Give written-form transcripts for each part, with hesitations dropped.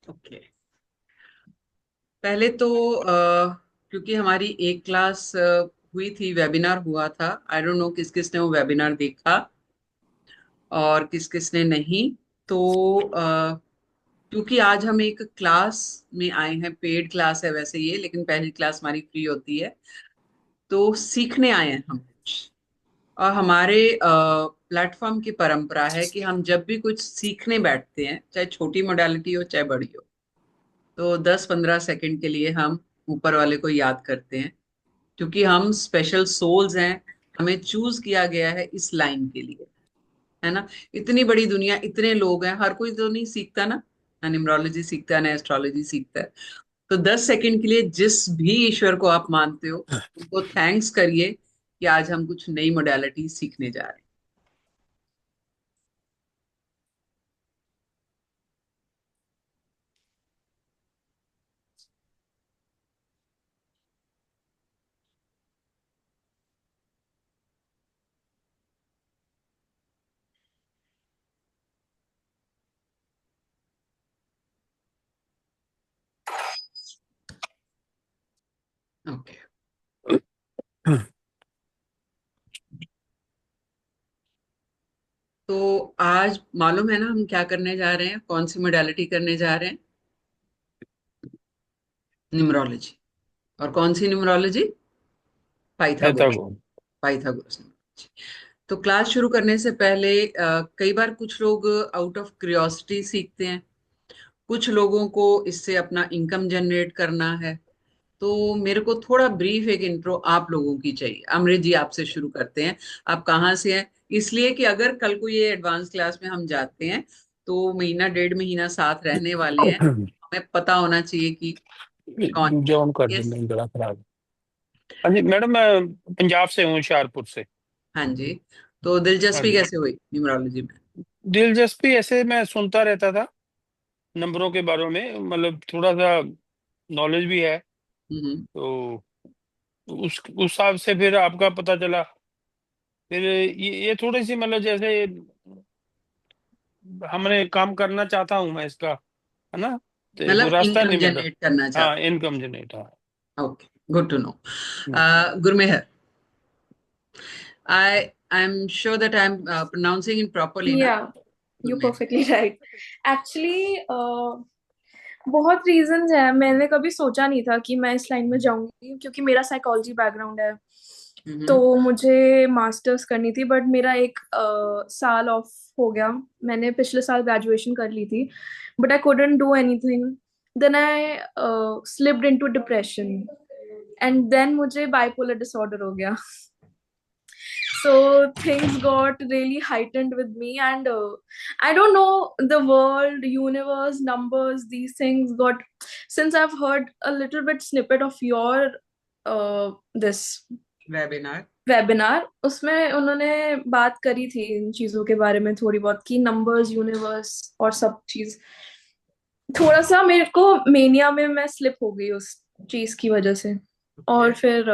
Okay. पहले तो क्योंकि हमारी एक क्लास हुई थी, वेबिनार हुआ था। आई डोंट नो किस किस ने वो वेबिनार देखा और किस किस ने नहीं। तो क्योंकि आज हम एक क्लास में आए हैं, पेड क्लास है वैसे ये, लेकिन पहली क्लास हमारी फ्री होती है। तो सीखने आए हैं हम कुछ। और हमारे प्लेटफॉर्म की परंपरा है कि हम जब भी कुछ सीखने बैठते हैं, चाहे छोटी मोडालिटी हो चाहे बड़ी हो, तो 10-15 सेकंड के लिए हम ऊपर वाले को याद करते हैं। क्योंकि हम स्पेशल सोल्स हैं, हमें चूज किया गया है इस लाइन के लिए, है ना। इतनी बड़ी दुनिया, इतने लोग हैं, हर कोई तो नहीं सीखता ना न्यूमरोलॉजी सीखता है ना एस्ट्रोलॉजी सीखता है। तो 10 सेकंड के लिए जिस भी ईश्वर को आप मानते हो उनको थैंक्स करिए कि आज हम कुछ नई मोडालिटी सीखने जा रहे हैं। ओके। तो आज मालूम है ना हम क्या करने जा रहे हैं, कौन सी मोडालिटी करने जा रहे हैं? न्यूमरोलॉजी। और कौन सी numerology? Pythagoras. Pythagoras. Pythagoras numerology. तो क्लास शुरू करने से पहले कई बार कुछ लोग आउट ऑफ क्यूरियोसिटी सीखते हैं, कुछ लोगों को इससे अपना इनकम जनरेट करना है। तो मेरे को थोड़ा ब्रीफ एक इंट्रो आप लोगों की चाहिए। अमृत जी, आपसे शुरू करते हैं। आप कहाँ से हैं? इसलिए कि अगर कल को ये एडवांस क्लास में हम जाते हैं तो महीना 1.5 महीना साथ रहने वाले हैं, हमें पता होना चाहिए कि कौन। जॉन कर यस। देना गला खराब। हाँ जी मैडम, मैं पंजाब से हूँ, होशियारपुर से। हाँ जी। तो हाँ दिलचस्पी जी। कैसे हुई न्यूमरोलॉजी में? दिलचस्पी ऐसे मैं सुनता रहता था नंबरों के बारे में, मतलब थोड़ा सा नॉलेज भी है। हम्म। तो उस हिसाब से फिर आपका पता चला। फिर ये थोड़ी सी मतलब जैसे हमने काम करना चाहता हूँ मैं इसका, है ना। तो कोई मतलब रास्ता इनकम नहीं मिल जनरेट करना रहा। हाँ, चाहते इनकम जनरेट। हाँ। हैं। Okay, good to know. Hmm. Gurmehar, I am sure that I am pronouncing in properly ना? या you Gurmehar. Perfectly right. Actually बहुत रीजंस है, मैंने कभी सोचा नहीं था कि मैं इस लाइन में जाऊंगी क्योंकि मेरा साइकोलॉजी बैकग्राउंड है। तो हम्म। मुझे मास्टर्स करनी थी बट मेरा एक साल ऑफ हो गया। मैंने पिछले साल ग्रेजुएशन कर ली थी but I couldn't do anything. Then I slipped into depression and then मुझे बाइपोलर डिसऑर्डर हो गया। So things got really heightened with me, and I don't know, the world, universe, numbers, these things got. Since I've heard a little bit snippet of your this webinar. Webinar, उसमें उन्होंने बात करी थी इन चीजों के बारे में थोड़ी बहुत कि नंबर्स, यूनिवर्स और सब चीज। थोड़ा सा मेरे को मेनिया में मैं स्लिप हो गई उस चीज की वजह से। ओके। और फिर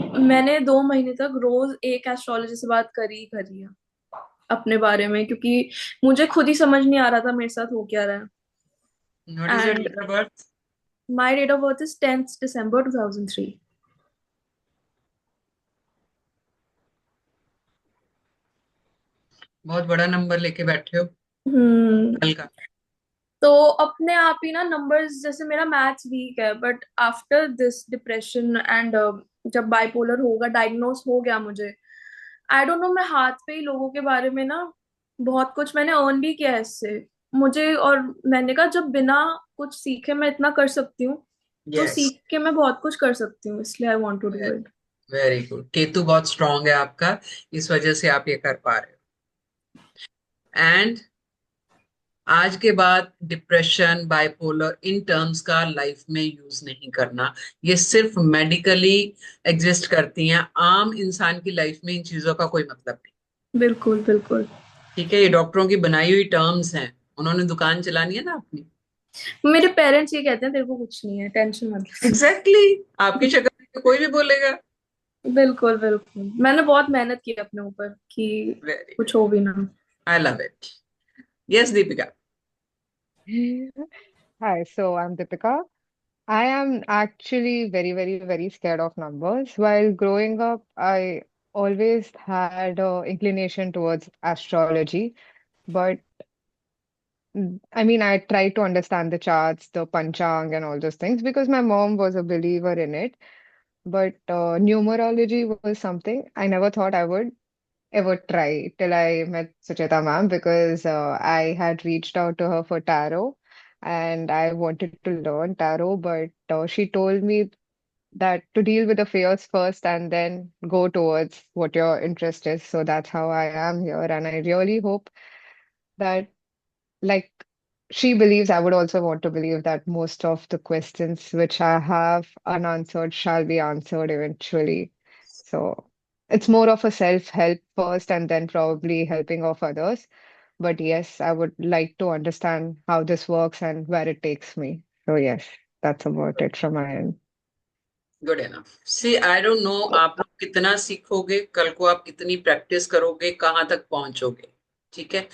मैंने 2 महीने तक रोज एक एस्ट्रोलॉजी से बात करी है अपने बारे में, क्योंकि मुझे खुद ही समझ नहीं आ रहा था मेरे साथ हो क्या रहा व्हाट इज योर है। And date of birth? My date of birth is 10th December 2003। बहुत बड़ा नंबर लेके बैठे हो। हम्म। कल का। तो अपने आप ही ना नंबर्स, जैसे मेरा मैथ्स वीक है but after this depression and जब बाइपोलर होगा डायग्नोस हो गया मुझे, आई डोंट नो, मैं हाथ पे ही लोगों के बारे में ना बहुत कुछ मैंने अर्न भी किया है इससे मुझे। और मैंने कहा जब बिना कुछ सीखे मैं इतना कर सकती हूँ तो यस। सीख के मैं बहुत कुछ कर सकती हूँ, इसलिए I want to do it. Very good. Ketu बहुत स्ट्रांग है आपका, इस वजह से आप ये कर पा रहे हो। एंड आज के बाद डिप्रेशन, बाइपोलर, इन टर्म्स का लाइफ में यूज नहीं करना। ये सिर्फ मेडिकली एग्जिस्ट करती हैं, आम इंसान की लाइफ में इन चीजों का कोई मतलब नहीं। बिल्कुल बिल्कुल। ठीक है, ये डॉक्टरों की बनाई हुई टर्म्स हैं, उन्होंने दुकान चलानी है ना अपनी। मेरे पेरेंट्स ये कहते हैं तेरे को कुछ नहीं है, टेंशन मत एग्जैक्टली exactly, आपकी ले। शक्ल देख के कोई भी बोलेगा। बिल्कुल बिल्कुल, मैंने बहुत मेहनत की अपने ऊपर कि वेरी कुछ गुड। हो भी ना। I love it. Yes Deepika. Hi, so I'm Deepika. I am actually very, very, very scared of numbers. While growing up, I always had a inclination towards astrology, but I mean, I tried to understand the charts, the panchang, and all those things because my mom was a believer in it. But numerology was something I never thought I would ever try till I met Sucheta ma'am because I had reached out to her for tarot and I wanted to learn tarot, but she told me that to deal with the fears first and then go towards what your interest is. So that's how I am here. And I really hope that, like, she believes, I would also want to believe that most of the questions which I have unanswered shall be answered eventually. So it's more of a self-help first and then probably helping of others. But yes, I would like to understand how this works and where it takes me. So yes, that's about it from my end. Good enough see I don't know आप लोग कितना सीखोगे, कल को आप कितनी practice करोगे, कहाँ तक पहुंचोगे। ठीक है,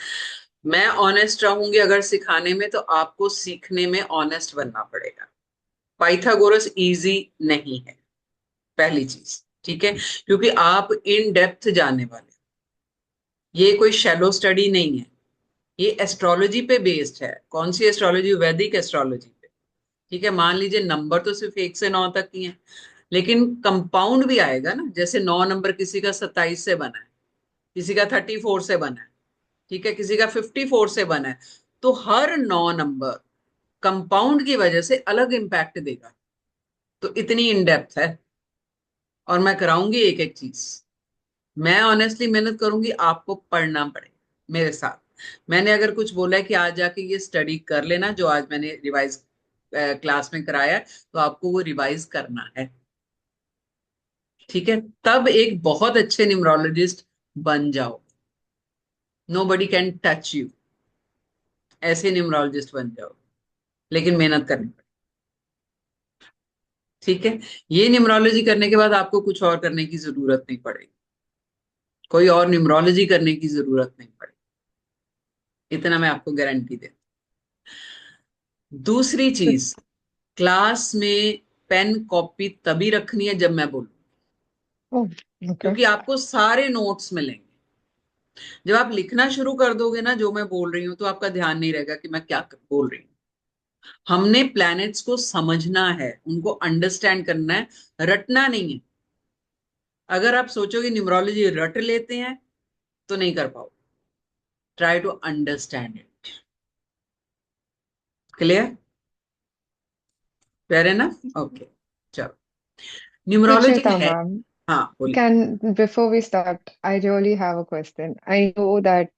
मैं ऑनेस्ट रहूंगी अगर सिखाने में, तो आपको सीखने में ऑनेस्ट बनना पड़ेगा। पाइथागोरस इजी नहीं है, पहली चीज। ठीक है, क्योंकि आप इन डेप्थ जाने वाले, ये कोई शैलो स्टडी नहीं है। ये एस्ट्रोलॉजी पे बेस्ड है। कौन सी एस्ट्रोलॉजी? वैदिक एस्ट्रोलॉजी पे। ठीक है, मान लीजिए नंबर तो सिर्फ 1 से 9 तक ही है, लेकिन कंपाउंड भी आएगा ना। जैसे 9 नंबर किसी का 27 से बना है, किसी का 34 से बना है, ठीक है, किसी का 54 से बना है। तो हर 9 नंबर कंपाउंड की वजह से अलग इंपैक्ट देगा। तो इतनी इन डेप्थ है, और मैं कराऊंगी एक एक चीज। मैं ऑनेस्टली मेहनत करूंगी, आपको पढ़ना पड़ेगा मेरे साथ। मैंने अगर कुछ बोला है कि आज जाके ये स्टडी कर लेना, जो आज मैंने रिवाइज क्लास में कराया है, तो आपको वो रिवाइज करना है। ठीक है, तब एक बहुत अच्छे न्यूमरोलॉजिस्ट बन जाओ। Nobody can touch you, ऐसे न्यूमरोलॉजिस्ट बन जाओ, लेकिन मेहनत करनी पड़ेगी। ठीक है, ये न्यूमरोलॉजी करने के बाद आपको कुछ और करने की जरूरत नहीं पड़ेगी, कोई और न्यूमरोलॉजी करने की जरूरत नहीं पड़ेगी, इतना मैं आपको गारंटी दे। दूसरी चीज, क्लास में पेन कॉपी तभी रखनी है जब मैं बोलूं, Oh, okay. क्योंकि आपको सारे नोट्स मिलेंगे। जब आप लिखना शुरू कर दोगे ना जो मैं बोल रही हूँ, तो आपका ध्यान नहीं रहेगा कि मैं क्या बोल रही हूँ। हमने प्लैनेट्स को समझना है, उनको अंडरस्टैंड करना है, रटना नहीं है। अगर आप सोचोगे न्यूमरोलॉजी रट लेते हैं, तो नहीं कर पाओ। Try to understand it. Clear? Fair है ना? ओके, चलो। न्यूमरोलॉजी Sucheta है। ma'am, हाँ बोलिए। before we start, I really have a question. I know that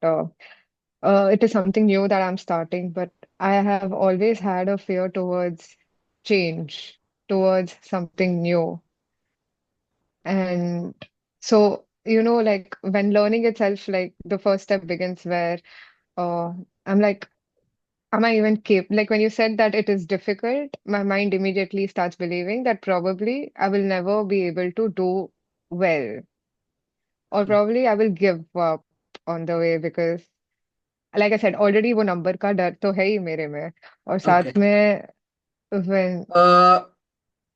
it is something new that I'm starting, but I have always had a fear towards change, towards something new. And so, like when learning itself, like the first step begins where uh, I'm like, am I even capable? Like when you said that it is difficult, my mind immediately starts believing that probably I will never be able to do well, or probably I will give up on the way because like I said, already वो number का डर तो है ही मेरे में और okay, साथ में when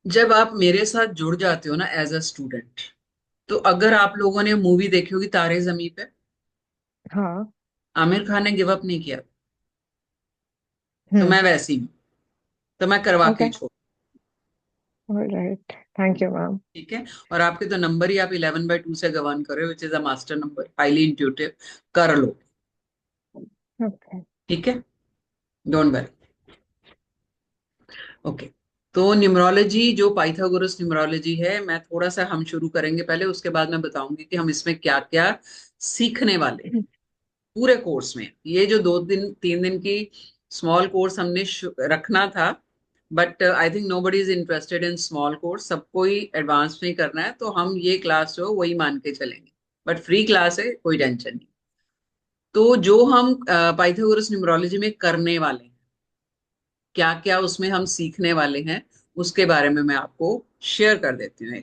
जब आप मेरे साथ जुड़ जाते हो ना एज अ स्टूडेंट, तो अगर आप लोगों ने मूवी देखी होगी तारे जमी पे, हाँ आमिर खान ने गिव अप नहीं किया। तो हम्म मैं वैसी हूँ, तो मैं करवा के ही ओके छोड़। ऑलराइट थैंक यू मैम ठीक है, और आपके तो नंबर ही आप 11/2 से गवर्न कर रहे हो, which is a master number, highly intuitive. कर लो। ओके ठीक है, डोंट वरी। ओके, तो न्यूमरोलॉजी जो पाइथागोरस न्यूमरोलॉजी है, मैं थोड़ा सा हम शुरू करेंगे पहले, उसके बाद मैं बताऊंगी कि हम इसमें क्या क्या सीखने वाले हैं पूरे कोर्स में। ये जो 2 दिन 3 दिन की स्मॉल कोर्स हमने रखना था, but I think nobody is interested in small course, सबको ही एडवांस में ही करना है, तो हम ये क्लास जो वही मान के चलेंगे। बट फ्री क्लास है, कोई टेंशन नहीं। तो जो हम पाइथागोरस न्यूमरोलॉजी में करने वाले हैं, क्या क्या उसमें हम सीखने वाले हैं, उसके बारे में मैं आपको शेयर कर देती हूँ।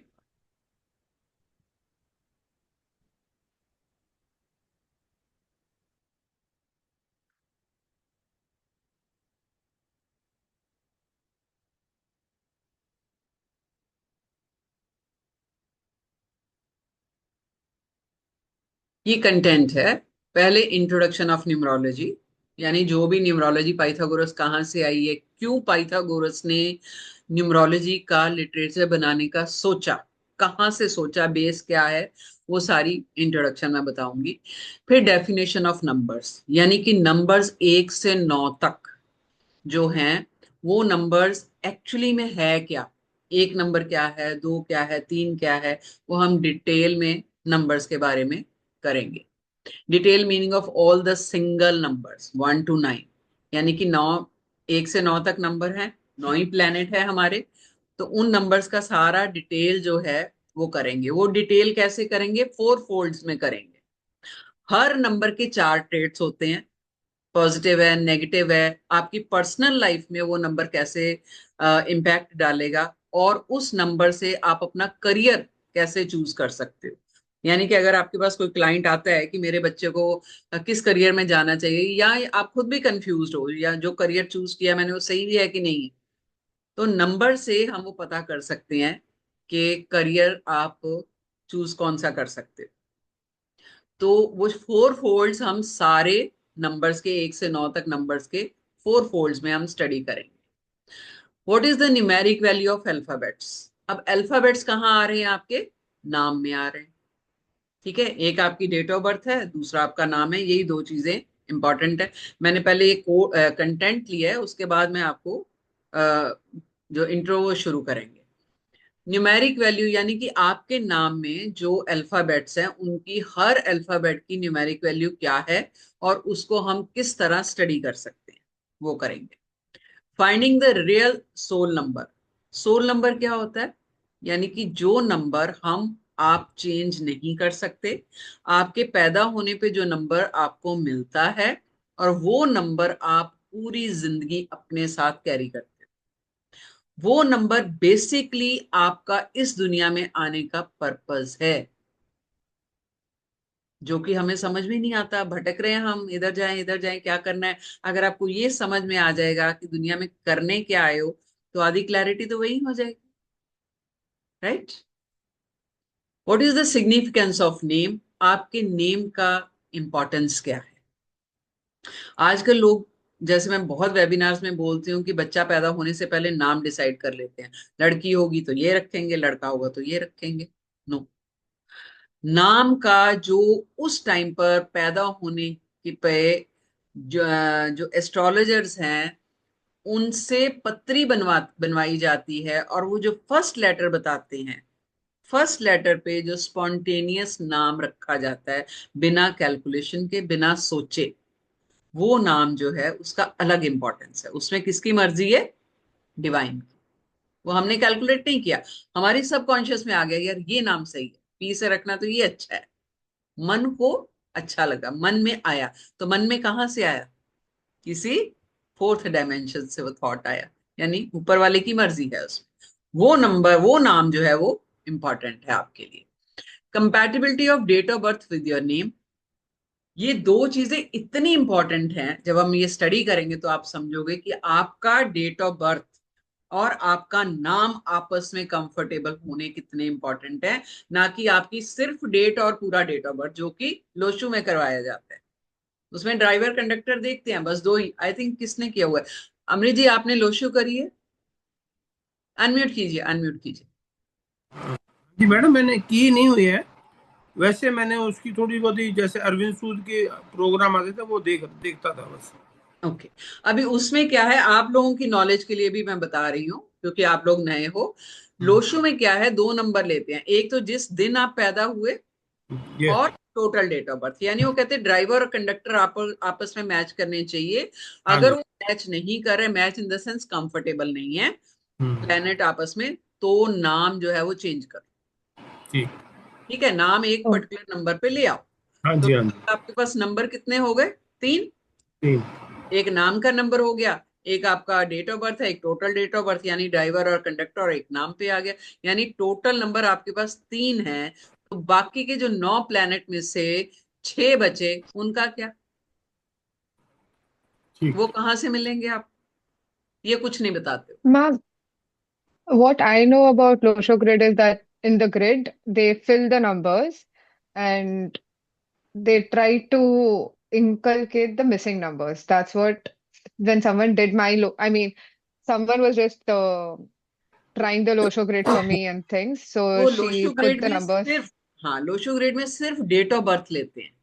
ये कंटेंट है। पहले इंट्रोडक्शन ऑफ न्यूमरोलॉजी, यानी जो भी न्यूमरोलॉजी, पाइथागोरस कहाँ से आई है, क्यों पाइथागोरस ने न्यूमरोलॉजी का लिटरेचर बनाने का सोचा, कहाँ से सोचा, बेस क्या है, वो सारी इंट्रोडक्शन मैं बताऊंगी। फिर डेफिनेशन ऑफ नंबर्स, यानी कि नंबर्स 1 से 9 तक जो हैं, वो नंबर्स एक्चुअली में है क्या, एक नंबर क्या है, दो क्या है, तीन क्या है, वो हम डिटेल में नंबर्स के बारे में करेंगे। Detail meaning of all the single numbers 1 to 9, यानी कि 1 से 9 तक नंबर है, 9 ही प्लेनेट है हमारे, तो उन नंबर्स का सारा डिटेल जो है वो करेंगे। वो डिटेल कैसे करेंगे, 4 फोल्ड्स में करेंगे। हर नंबर के 4 ट्रेड्स होते हैं, पॉजिटिव है, नेगेटिव है, आपकी पर्सनल लाइफ में वो नंबर कैसे इम्पैक्ट डालेगा, और उस नंबर से आप अपना करियर कैसे चूज कर सकते हो। यानी कि अगर आपके पास कोई क्लाइंट आता है कि मेरे बच्चे को किस करियर में जाना चाहिए, या आप खुद भी कंफ्यूज हो, या जो करियर चूज किया मैंने वो सही है कि नहीं है, तो नंबर से हम वो पता कर सकते हैं कि करियर आप चूज कौन सा कर सकते हो। तो वो 4 फोल्ड्स हम सारे नंबर्स के, 1 से 9 तक नंबर्स के 4 फोल्ड्स में हम स्टडी करेंगे। What is the numeric value of alphabets. अब अल्फाबेट्स कहाँ आ रहे हैं, आपके नाम में आ रहे हैं। ठीक है, एक आपकी डेट ऑफ बर्थ है, दूसरा आपका नाम है, यही दो चीजें इंपॉर्टेंट है। मैंने पहले एक कंटेंट लिया है, उसके बाद मैं आपको अ, जो इंट्रो वो शुरू करेंगे। न्यूमेरिक वैल्यू यानी कि आपके नाम में जो अल्फाबेट्स हैं उनकी हर अल्फाबेट की न्यूमेरिक वैल्यू क्या है, और उसको हम किस तरह स्टडी कर सकते हैं, वो करेंगे। Finding the real soul number. Soul number क्या होता है, यानी कि जो नंबर हम आप चेंज नहीं कर सकते, आपके पैदा होने पे जो नंबर आपको मिलता है, और वो नंबर आप पूरी जिंदगी अपने साथ कैरी करते हैं। वो नंबर बेसिकली आपका इस दुनिया में आने का पर्पस है, जो कि हमें समझ में नहीं आता, भटक रहे हैं हम, इधर जाएं क्या करना है। अगर आपको ये समझ में आ जाएगा कि दुनिया में करने क्या आए हो, तो आधी क्लैरिटी तो वही हो जाएगी, right. What is the significance of name. आपके नेम का इंपॉर्टेंस क्या है। आजकल लोग, जैसे मैं बहुत वेबिनार्स में बोलती हूँ कि बच्चा पैदा होने से पहले नाम डिसाइड कर लेते हैं, लड़की होगी तो ये रखेंगे, लड़का होगा तो ये रखेंगे। नो, नाम का जो उस टाइम पर पैदा होने के पे जो जो एस्ट्रोलॉजर्स हैं उनसे पत्री बनवाई जाती है, और वो जो फर्स्ट लेटर बताते हैं, फर्स्ट लेटर पे जो स्पॉन्टेनियस नाम रखा जाता है, बिना कैलकुलेशन के, बिना सोचे, वो नाम जो है उसका अलग इंपॉर्टेंस है। उसमें किसकी मर्जी है, डिवाइन की। वो हमने कैलकुलेट नहीं किया, हमारी सबकॉन्शियस में आ गया यार ये नाम सही है, पी से रखना तो ये अच्छा है, मन को अच्छा लगा, मन में आया। तो मन में कहाँ से आया, किसी फोर्थ डायमेंशन से वो थॉट आया, यानी ऊपर वाले की मर्जी है उसमें। वो नंबर, वो नाम जो है वो इंपॉर्टेंट है आपके लिए। Compatibility of date of birth with your name. ये दो चीजें इतनी इंपॉर्टेंट हैं, जब हम ये स्टडी करेंगे तो आप समझोगे कि आपका डेट ऑफ बर्थ और आपका नाम आपस में कंफर्टेबल होने कितने इंपॉर्टेंट है, ना कि आपकी सिर्फ डेट और पूरा डेट ऑफ बर्थ, जो कि लोशु में करवाया जाता है। उसमें ड्राइवर कंडक्टर देखते हैं, बस दो ही। आई थिंक किसने किया हुआ है, अमृत जी आपने लोशो करी है, अनम्यूट कीजिए, अनम्यूट कीजिए। जी मैडम, मैंने की नहीं हुई है। वैसे मैंने उसकी थोड़ी बहुत ही, जैसे अरविंद सूद के प्रोग्राम आते थे वो देखता था बस। ओके, अभी उसमें क्या है, आप लोगों की नॉलेज के लिए भी मैं बता रही हूँ क्योंकि आप लोग नए हो। लोशो में क्या है, 2 नंबर लेते हैं, एक तो जिस दिन आप पैदा हुए, ये और टोटल डेट ऑफ बर्थ। यानी वो कहते हैं ड्राइवर और कंडक्टर आपस में मैच करने चाहिए। हाँ अगर जी। वो मैच नहीं कर रहे, match in the sense comfortable नहीं है हम्म। प्लेनेट आपस में, तो नाम जो है वो चेंज कर। ठीक। ठीक है, नाम एक Oh, पर्टिकुलर नंबर पे ले आओ। हाँ तो जी, हाँ जी। आपके पास नंबर कितने हो गए, 3। ठीक। एक नाम का नंबर हो गया, एक आपका डेट ऑफ बर्थ है, एक टोटल डेट ऑफ बर्थ यानी ड्राइवर और कंडक्टर, और एक नाम पे आ गया, यानी टोटल नंबर आपके पास 3 है। तो बाकी के जो 9 प्लैनेट में से 6 बचे, उनका क्या, ठीक। वो कहाँ से मिलेंगे आप, ये कुछ नहीं बताते हो। ma'am, what I know about Losho grid is that in the grid, they fill the numbers and they try to inculcate the missing numbers. That's what, when someone did my I mean, someone was just trying the Losho grid for me and things. So वो she Lo Shu put grade the में numbers. सिर्फ, हाँ Lo Shu grade में सिर्फ date of birth लेते हैं,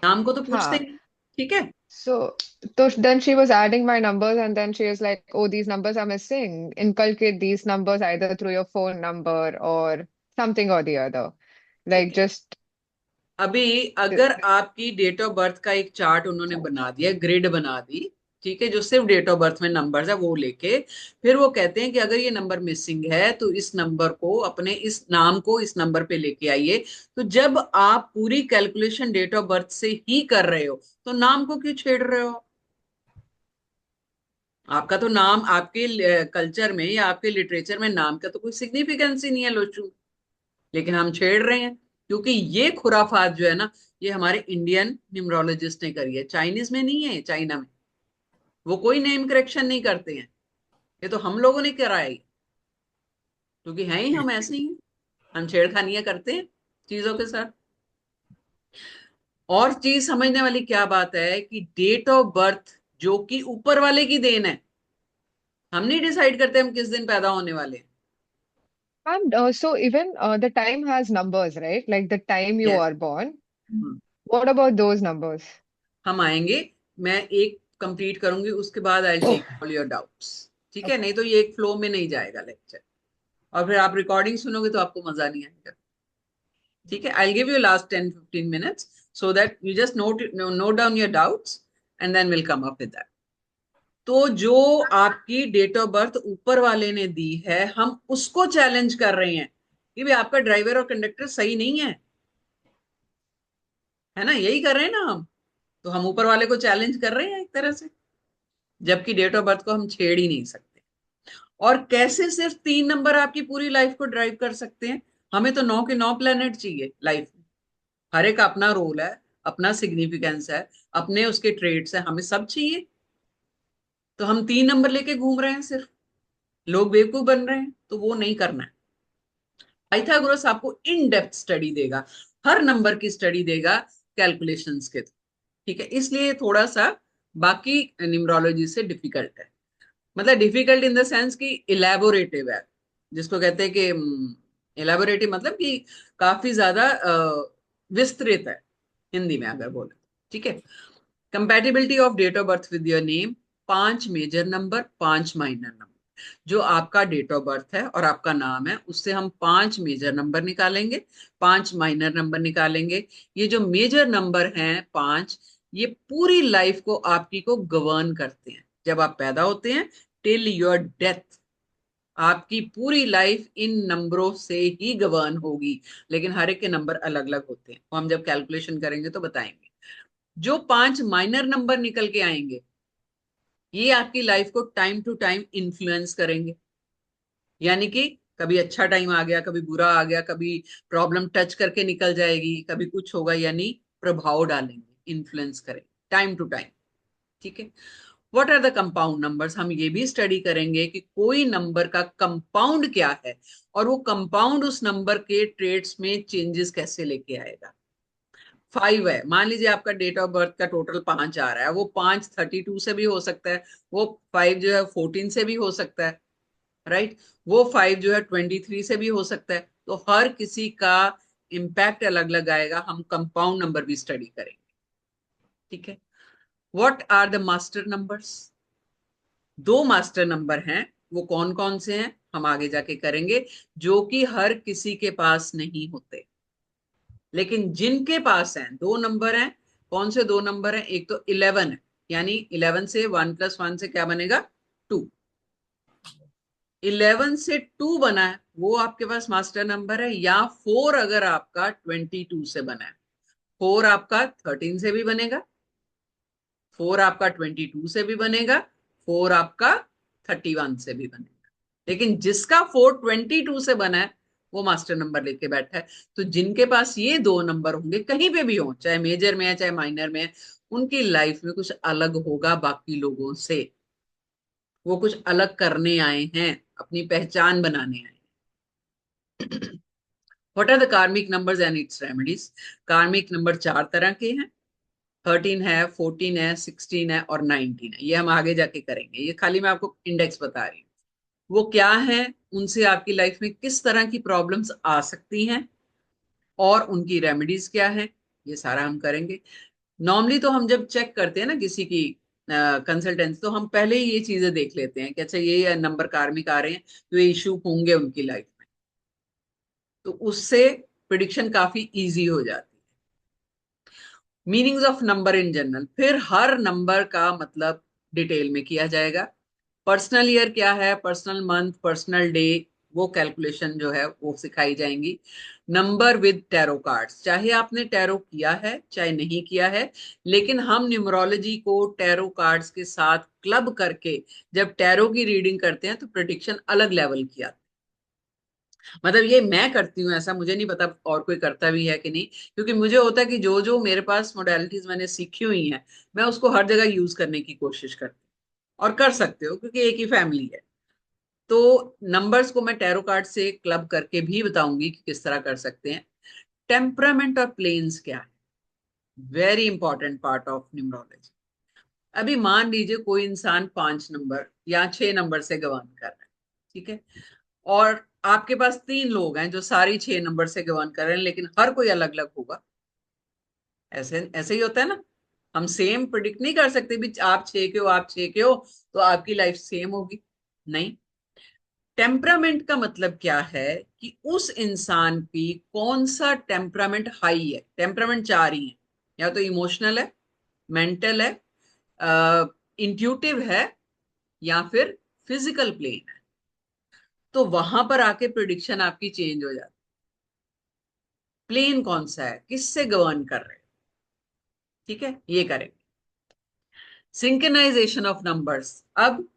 नाम को तो पूछते हाँ. ही नहीं। ठीक है। So then she was adding my numbers, and then she was like, "Oh, these numbers are missing. Inculcate these numbers either through your phone number or something or the other." ठीक Like है। just अभी uh, अगर आपकी date of birth का एक chart उन्होंने बना दिया, ग्रिड बना दी, ठीक है, जो सिर्फ डेट ऑफ बर्थ में नंबर्स है वो लेके, फिर वो कहते हैं कि अगर ये नंबर मिसिंग है तो इस नंबर को, अपने इस नाम को इस नंबर पे लेके आइए। तो जब आप पूरी कैलकुलेशन डेट ऑफ बर्थ से ही कर रहे हो तो नाम को क्यों छेड़ रहे हो? आपका तो नाम, आपके कल्चर में या आपके लिटरेचर में नाम का तो कोई सिग्निफिकेंस ही नहीं है लोचू, लेकिन हम छेड़ रहे हैं। क्योंकि ये खुराफात जो है ना, ये हमारे इंडियन न्यूमरोलॉजिस्ट ने करी है, चाइनीज में नहीं है। चाइना में वो कोई नेम करेक्शन नहीं करते हैं, ये तो हम लोगों ने कराया है, क्योंकि हैं ही हम ऐसे ही हैं, हम छेड़खानियां करते हैं चीजों के साथ। और चीज समझने वाली क्या बात है कि डेट ऑफ बर्थ जो कि ऊपर वाले की देन है, हम नहीं डिसाइड करते हम किस दिन पैदा होने वाले हैं। and so even the time has numbers, right? Like the time you yes. are born. What about those numbers? हम आएंगे, मैं एक कंप्लीट करूंगी, उसके बाद I take all your doubts. ठीक है, Okay. नहीं तो ये एक फ्लो में नहीं जाएगा लेक्चर, और फिर आप रिकॉर्डिंग सुनोगे तो आपको मजा नहीं आएगा। ठीक है, I give you last 10-15 minutes so that you just note down your doubts and then will come up with that. तो जो आपकी डेट ऑफ बर्थ ऊपर वाले ने दी है, हम उसको चैलेंज कर रहे हैं कि भाई आपका ड्राइवर और कंडक्टर सही नहीं है ना, यही कर रहे हैं ना हम। तो हम ऊपर वाले को चैलेंज कर रहे हैं एक तरह से, जबकि डेट ऑफ बर्थ को हम छेड़ ही नहीं सकते। और कैसे सिर्फ 3 नंबर आपकी पूरी लाइफ को ड्राइव कर सकते हैं? हमें तो 9 के 9 प्लेनेट चाहिए लाइफ में, हर एक का अपना रोल है, अपना सिग्निफिकेंस है, अपने उसके ट्रेड्स है, हमें सब चाहिए। तो हम 3 नंबर लेके घूम रहे हैं सिर्फ, लोग बेवकूफ बन रहे हैं, तो वो नहीं करना है। पाइथागोरस आपको इन डेप्थ स्टडी देगा, हर नंबर की स्टडी देगा कैलकुलेशंस के थ्रू। ठीक है, इसलिए थोड़ा सा बाकी न्यूमरोलॉजी से डिफिकल्ट है, मतलब डिफिकल्ट इन द सेंस कि इलेबोरेटिव है, जिसको कहते हैं कि इलेबोरेटिव मतलब कि काफी ज्यादा विस्तृत है, हिंदी में अगर बोले। ठीक है, compatibility of date of birth with your name, 5 major number, 5 minor number. जो आपका डेट ऑफ बर्थ है और आपका नाम है, उससे हम 5 मेजर नंबर निकालेंगे, 5 माइनर नंबर निकालेंगे। ये जो मेजर नंबर हैं 5, ये पूरी लाइफ को आपकी को गवर्न करते हैं। जब आप पैदा होते हैं टिल योर डेथ, आपकी पूरी लाइफ इन नंबरों से ही गवर्न होगी। लेकिन हर एक के नंबर अलग अलग होते हैं, वो हम जब कैलकुलेशन करेंगे तो बताएंगे। जो 5 माइनर नंबर निकल के आएंगे, ये आपकी लाइफ को टाइम टू टाइम इन्फ्लुएंस करेंगे। यानी कि कभी अच्छा टाइम आ गया, कभी बुरा आ गया, कभी प्रॉब्लम टच करके निकल जाएगी, कभी कुछ होगा, यानी प्रभाव डालेंगे, इन्फ्लुएंस करेंगे टाइम टू टाइम। ठीक है, what are the compound numbers, हम ये भी स्टडी करेंगे कि कोई नंबर का कंपाउंड क्या है, और वो कंपाउंड उस नंबर के ट्रेड्स में चेंजेस कैसे लेके आएगा। 5 है, मान लीजिए आपका डेट ऑफ बर्थ का टोटल 5 आ रहा है, वो 5 32 से भी हो सकता है, वो 5 जो है 14 से भी हो सकता है, राइट, वो 5 जो है 23 से भी हो सकता है। तो हर किसी का इम्पैक्ट अलग अलग आएगा, हम कंपाउंड नंबर भी स्टडी करेंगे। ठीक है, what are the master numbers, 2 master number हैं, वो कौन कौन से हैं हम आगे जाके करेंगे, जो कि हर किसी के पास नहीं होते। लेकिन जिनके पास हैं 2 नंबर हैं, कौन से 2 नंबर हैं? एक तो 11 है, यानी 11 से 1+1 से क्या बनेगा? 2। 11 से 2 बना है, वो आपके पास मास्टर नंबर है। या 4 अगर आपका 22 से बना है, 4 आपका 13 से भी बनेगा, 4 आपका 22 से भी बनेगा, 4 आपका 31 से भी बनेगा। लेकिन जिसका 4 22 से बना है वो मास्टर नंबर लेके बैठा है। तो जिनके पास ये 2 नंबर होंगे, कहीं पे भी हो, चाहे मेजर में है चाहे माइनर में है, उनकी लाइफ में कुछ अलग होगा बाकी लोगों से, वो कुछ अलग करने आए हैं, अपनी पहचान बनाने आए हैं। What are the karmic numbers and its remedies? Karmic number 4 तरह के हैं, 13 है, 14 है, 16 है और 19 है। ये हम आगे जाके करेंगे, ये खाली मैं आपको इंडेक्स बता रही हूँ। वो क्या है, उनसे आपकी लाइफ में किस तरह की प्रॉब्लम्स आ सकती हैं और उनकी रेमेडीज क्या है, ये सारा हम करेंगे। नॉर्मली तो हम जब चेक करते हैं ना किसी की कंसल्टेंस, तो हम पहले ही ये चीजें देख लेते हैं कि अच्छा ये नंबर कार्मिक आ रहे हैं तो ये इशू होंगे उनकी लाइफ में, तो उससे प्रिडिक्शन काफी इजी हो जाती है। Meanings of number in general, फिर हर नंबर का मतलब डिटेल में किया जाएगा। पर्सनल ईयर क्या है, पर्सनल मंथ, पर्सनल डे, वो कैलकुलेशन जो है वो सिखाई जाएंगी। नंबर विद टैरो कार्ड्स, चाहे आपने टैरो किया है चाहे नहीं किया है, लेकिन हम न्यूमरोलॉजी को टैरो कार्ड्स के साथ क्लब करके जब टैरो की रीडिंग करते हैं तो प्रेडिक्शन अलग लेवल की आती है। मतलब ये मैं करती हूँ, ऐसा मुझे नहीं पता और कोई करता भी है कि नहीं, क्योंकि मुझे होता है कि जो जो मेरे पास मोडेलिटीज मैंने सीखी हुई हैं, मैं उसको हर जगह यूज करने की कोशिश करती हूँ। और कर सकते हो क्योंकि एक ही फैमिली है। तो नंबर्स को मैं टैरो कार्ड से क्लब करके भी बताऊंगी कि किस तरह कर सकते हैं। टेम्परामेंट और प्लेन्स क्या है, very important part of numerology. अभी मान लीजिए कोई इंसान 5 नंबर या 6 नंबर से गवान कर रहा है, ठीक है, और आपके पास 3 लोग हैं जो सारी 6 नंबर से गवान कर रहे हैं, लेकिन हर कोई अलग अलग होगा। ऐसे ऐसे ही होता है ना, हम सेम प्रिडिक्ट नहीं कर सकते भी आप 6 के हो, आप 6 के हो तो आपकी लाइफ सेम होगी, नहीं। टेम्परामेंट का मतलब क्या है कि उस इंसान की कौन सा टेम्परामेंट हाई है। टेम्परामेंट 4 ही है, या तो इमोशनल है, मेंटल है, इंट्यूटिव है, या फिर फिजिकल प्लेन है। तो वहां पर आके प्रिडिक्शन आपकी चेंज हो जाती है। प्लेन कौन सा है, किससे गवर्न कर रहे हैं, ठीक है, ये करेंगे। सिंक्रनाइजेशन ऑफ नंबर्स, अब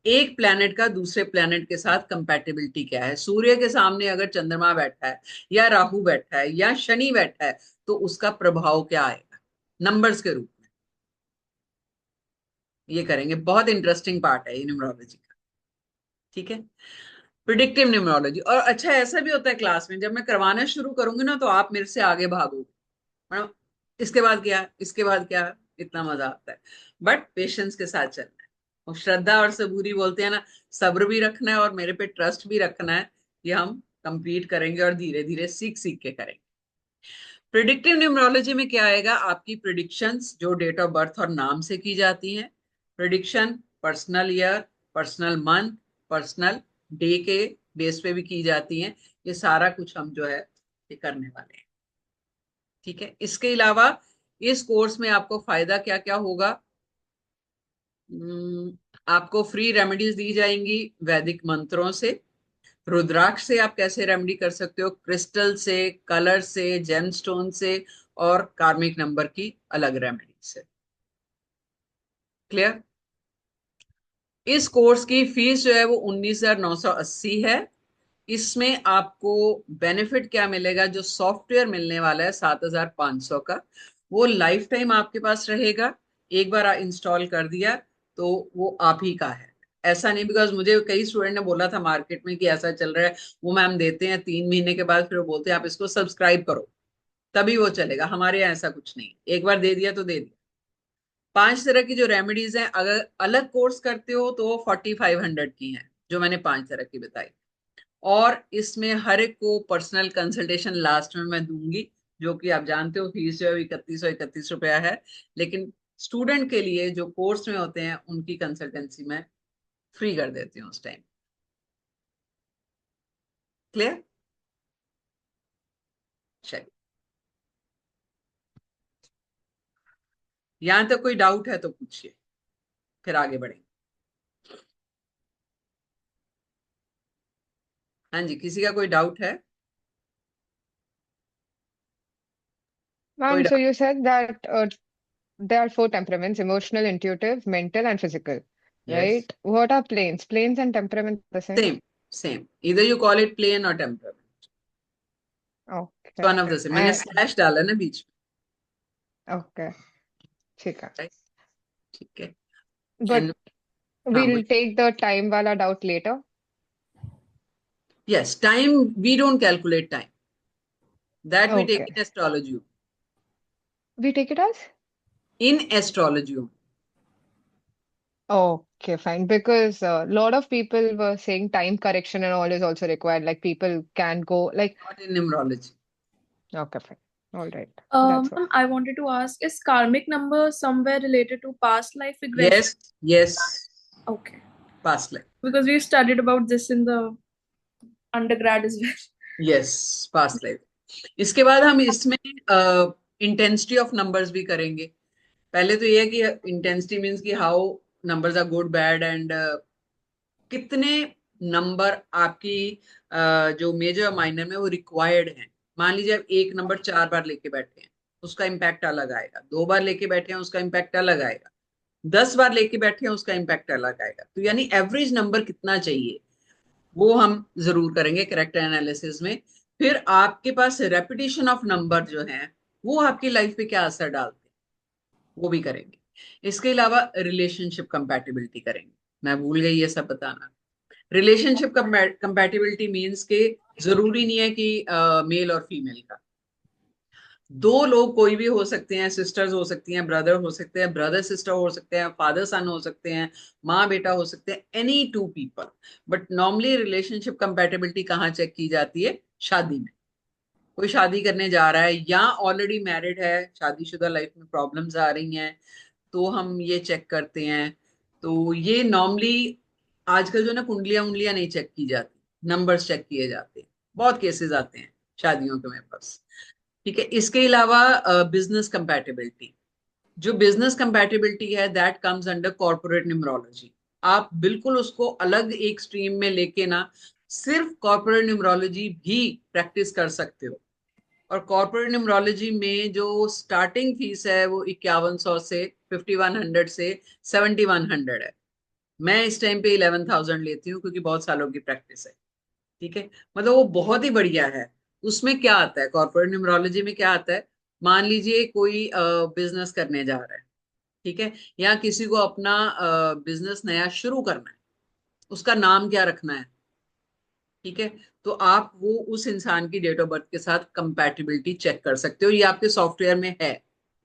एक प्लैनेट का दूसरे प्लैनेट के साथ कंपैटिबिलिटी क्या है। सूर्य के सामने अगर चंद्रमा बैठा है या राहु बैठा है या शनि बैठा है तो उसका प्रभाव क्या आएगा नंबर्स के रूप में, ये करेंगे। बहुत इंटरेस्टिंग पार्ट है ये न्यूमरोलॉजी का, ठीक है। प्रिडिक्टिव न्यूमरोलॉजी, और अच्छा ऐसा भी होता है क्लास में, जब मैं करवाना शुरू करूंगी ना तो आप मेरे से आगे भागोगे, मतलब इसके बाद क्या, इसके बाद क्या, इतना मजा आता है। बट पेशेंस के साथ चलना है, और श्रद्धा और सबूरी बोलते हैं ना, सब्र भी रखना है और मेरे पे ट्रस्ट भी रखना है कि हम कंप्लीट करेंगे और धीरे धीरे सीख सीख के करेंगे। प्रिडिक्टिव न्यूमरोलॉजी में क्या आएगा, आपकी प्रिडिक्शंस जो डेट ऑफ बर्थ और नाम से की जाती हैं, prediction personal year, personal month, personal day के बेस पे भी की जाती हैं। ये सारा कुछ हम जो है ये करने वाले हैं, ठीक है। इसके अलावा इस कोर्स में आपको फायदा क्या क्या होगा, आपको फ्री रेमेडीज दी जाएंगी वैदिक मंत्रों से, रुद्राक्ष से आप कैसे रेमेडी कर सकते हो, क्रिस्टल से, कलर से, जेमस्टोन से, और कार्मिक नंबर की अलग रेमेडी से। क्लियर? इस कोर्स की फीस जो है वो 19,980 है। इसमें आपको बेनिफिट क्या मिलेगा, जो सॉफ्टवेयर मिलने वाला है 7,500 का, वो लाइफ टाइम आपके पास रहेगा। एक बार इंस्टॉल कर दिया तो वो आप ही का है। ऐसा नहीं, बिकॉज मुझे कई स्टूडेंट ने बोला था मार्केट में कि ऐसा चल रहा है, वो मैम देते हैं 3 महीने के बाद फिर वो बोलते हैं आप इसको सब्सक्राइब करो तभी वो चलेगा। हमारे यहाँ ऐसा कुछ नहीं, एक बार दे दिया तो दे दिया। 5 तरह की जो रेमेडीज हैं, अगर अलग कोर्स करते हो तो 4,500 की हैं, जो मैंने 5 तरह की बताई। और इसमें हर एक को पर्सनल कंसल्टेशन लास्ट में मैं दूंगी, जो कि आप जानते हो फीस जो है 3131 रुपया है, लेकिन स्टूडेंट के लिए जो कोर्स में होते हैं उनकी कंसल्टेंसी मैं फ्री कर देती हूँ उस टाइम। क्लियर? चलिए, यहां तक कोई डाउट है तो पूछिए, फिर आगे बढ़ेंगे। हाँ जी, किसी का कोई डाउट है? कोई Ma'am, so doubt? you said that there are four temperaments: emotional, intuitive, mental, and physical, yes, right? What are planes? Planes and temperament the same? Same, same, इधर यू कॉल इट प्लेन और temperament, Okay. One of the same. मैंने Uh, slash डाला ना बीच okay. ठीक है. में, ठीक है। But एंड हाँ we'll बोलिए। take the time wala doubt later. Yes, time we don't calculate time, That we take Okay. in astrology. We take it as? In astrology. Okay, fine. Because a lot of people were saying time correction and all is also required. Like people can go like, Not in numerology. okay, fine. All right. That's all. I wanted to ask, is karmic number somewhere related to past life regression? Yes, yes, Okay. past life. Because we studied about this in the undergrad as well. Yes, past life. इसके बाद हम इसमें intensity of numbers भी करेंगे। पहले तो ये है कि इंटेंसिटी मीन्स कि how numbers are good bad and कितने नंबर आपकी जो मेजर और माइनर में वो रिक्वायर्ड हैं। मान लीजिए आप एक नंबर 4 बार लेके बैठे हैं, उसका इम्पैक्ट अलग आएगा। 2 बार लेके बैठे हैं, उसका इम्पैक्ट अलग आएगा। 10 बार लेके बैठे हैं, उसका इम्पैक्ट अलग आएगा। तो यानी एवरेज नंबर कितना चाहिए वो हम जरूर करेंगे करेक्ट एनालिसिस में। फिर आपके पास रेपिटेशन ऑफ नंबर जो है वो आपकी लाइफ पे क्या असर डालते हैं वो भी करेंगे। इसके अलावा रिलेशनशिप कंपैटिबिलिटी करेंगे। मैं भूल गई ये सब बताना। रिलेशनशिप कंपैटिबिलिटी मीन्स के जरूरी नहीं है कि मेल और फीमेल का। दो लोग कोई भी हो सकते हैं, सिस्टर्स हो सकती हैं, ब्रदर हो सकते हैं, ब्रदर सिस्टर हो सकते हैं, फादर सन हो सकते हैं, माँ बेटा हो सकते हैं, any two people. But normally relationship compatibility कहाँ चेक की जाती है? शादी में। कोई शादी करने जा रहा है या ऑलरेडी मैरिड है, शादीशुदा लाइफ में प्रॉब्लम्स आ रही हैं, तो हम ये चेक करते हैं। तो ये नॉर्मली आजकल जो ना कुंडलियां उंडलियां नहीं चेक की जाती, नंबर्स चेक किए जाते हैं। बहुत केसेस आते हैं शादियों के मेरे पास। ठीक है। इसके अलावा बिजनेस कंपैटिबिलिटी, जो बिजनेस कंपैटिबिलिटी है that comes under corporate numerology. आप बिल्कुल उसको अलग एक स्ट्रीम में लेके ना सिर्फ कॉर्पोरेट न्यूमरोलॉजी भी प्रैक्टिस कर सकते हो। और कॉर्पोरेट न्यूमरोलॉजी में जो स्टार्टिंग फीस है वो 5100 से 5100 से 7100 है। मैं इस टाइम पे 11,000 लेती हूँ क्योंकि बहुत सालों की प्रैक्टिस है। ठीक है। मतलब वो बहुत ही बढ़िया है। उसमें क्या आता है, कॉर्पोरेट न्यूमरोलॉजी में क्या आता है? मान लीजिए कोई बिजनेस करने जा रहा है, ठीक है, या किसी को अपना बिजनेस नया शुरू करना है, उसका नाम क्या रखना है, ठीक है। तो आप वो उस इंसान की डेट ऑफ बर्थ के साथ कंपैटिबिलिटी चेक कर सकते हो। ये आपके सॉफ्टवेयर में है,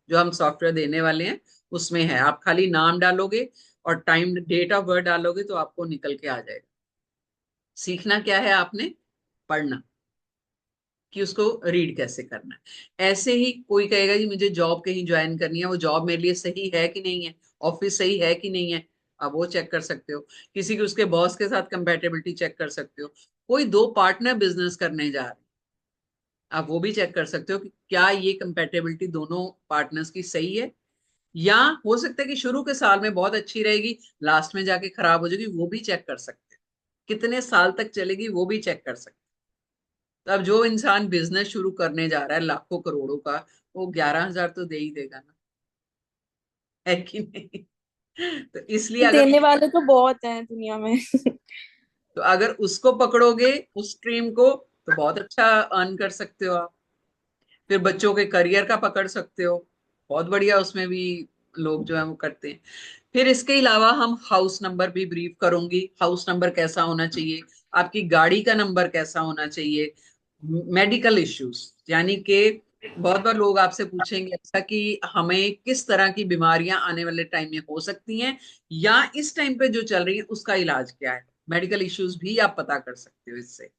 जो हम सॉफ्टवेयर देने वाले हैं उसमें है। आप खाली नाम डालोगे और टाइम डेट ऑफ बर्थ डालोगे तो आपको निकल के आ जाएगा। सीखना क्या है आपने? पढ़ना, कि उसको रीड कैसे करना है। ऐसे ही कोई कहेगा कि मुझे जॉब कहीं ज्वाइन करनी है, वो जॉब मेरे लिए सही है कि नहीं है, ऑफिस सही है कि नहीं है, आप वो चेक कर सकते हो। किसी की उसके बॉस के साथ कंपेटेबिलिटी चेक कर सकते हो। कोई दो पार्टनर बिजनेस करने जा रहे हैं, आप वो भी चेक कर सकते हो कि क्या ये कंपेटेबिलिटी दोनों पार्टनर्स की सही है। या हो सकता है कि शुरू के साल में बहुत अच्छी रहेगी, लास्ट में जाके खराब हो जाएगी, वो भी चेक कर सकते हैं। कितने साल तक चलेगी वो भी चेक कर सकते हैं। तो अब जो इंसान बिजनेस शुरू करने जा रहा है लाखों करोड़ों का, वो 11,000 तो दे ही देगा ना, है कि नहीं? तो इसलिए अगर देने वाले तो बहुत हैं दुनिया में। तो अगर उसको पकड़ोगे उस स्ट्रीम को तो बहुत अच्छा अर्न कर सकते हो आप। फिर बच्चों के करियर का पकड़ सकते हो, बहुत बढ़िया, उसमें भी लोग जो है वो करते हैं। फिर इसके अलावा हम हाउस नंबर भी ब्रीफ करूंगी। हाउस नंबर कैसा होना चाहिए, आपकी गाड़ी का नंबर कैसा होना चाहिए, मेडिकल इश्यूज, यानी कि बहुत बार लोग आपसे पूछेंगे ऐसा कि हमें किस तरह की बीमारियां आने वाले टाइम में हो सकती हैं, या इस टाइम पे जो चल रही है उसका इलाज क्या है। मेडिकल इश्यूज भी आप पता कर सकते हो इससे।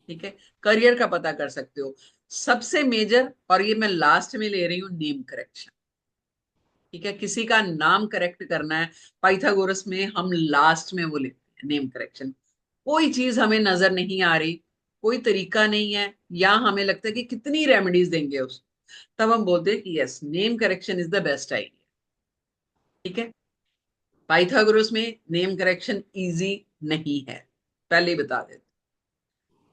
ठीक है। करियर का पता कर सकते हो। सबसे मेजर, और ये मैं लास्ट में ले रही हूँ, नेम करेक्शन। ठीक है। किसी का नाम करेक्ट करना है, पाइथागोरस में हम लास्ट में वो लेते हैं नेम करेक्शन। कोई चीज हमें नजर नहीं आ रही, कोई तरीका नहीं है, या हमें लगता है कि कितनी रेमेडीज देंगे उसको, तब हम बोलते हैं कि yes, name correction is the best idea. ठीक है। पाइथागोरस में नेम करेक्शन इजी नहीं है, पहले ही बता देते।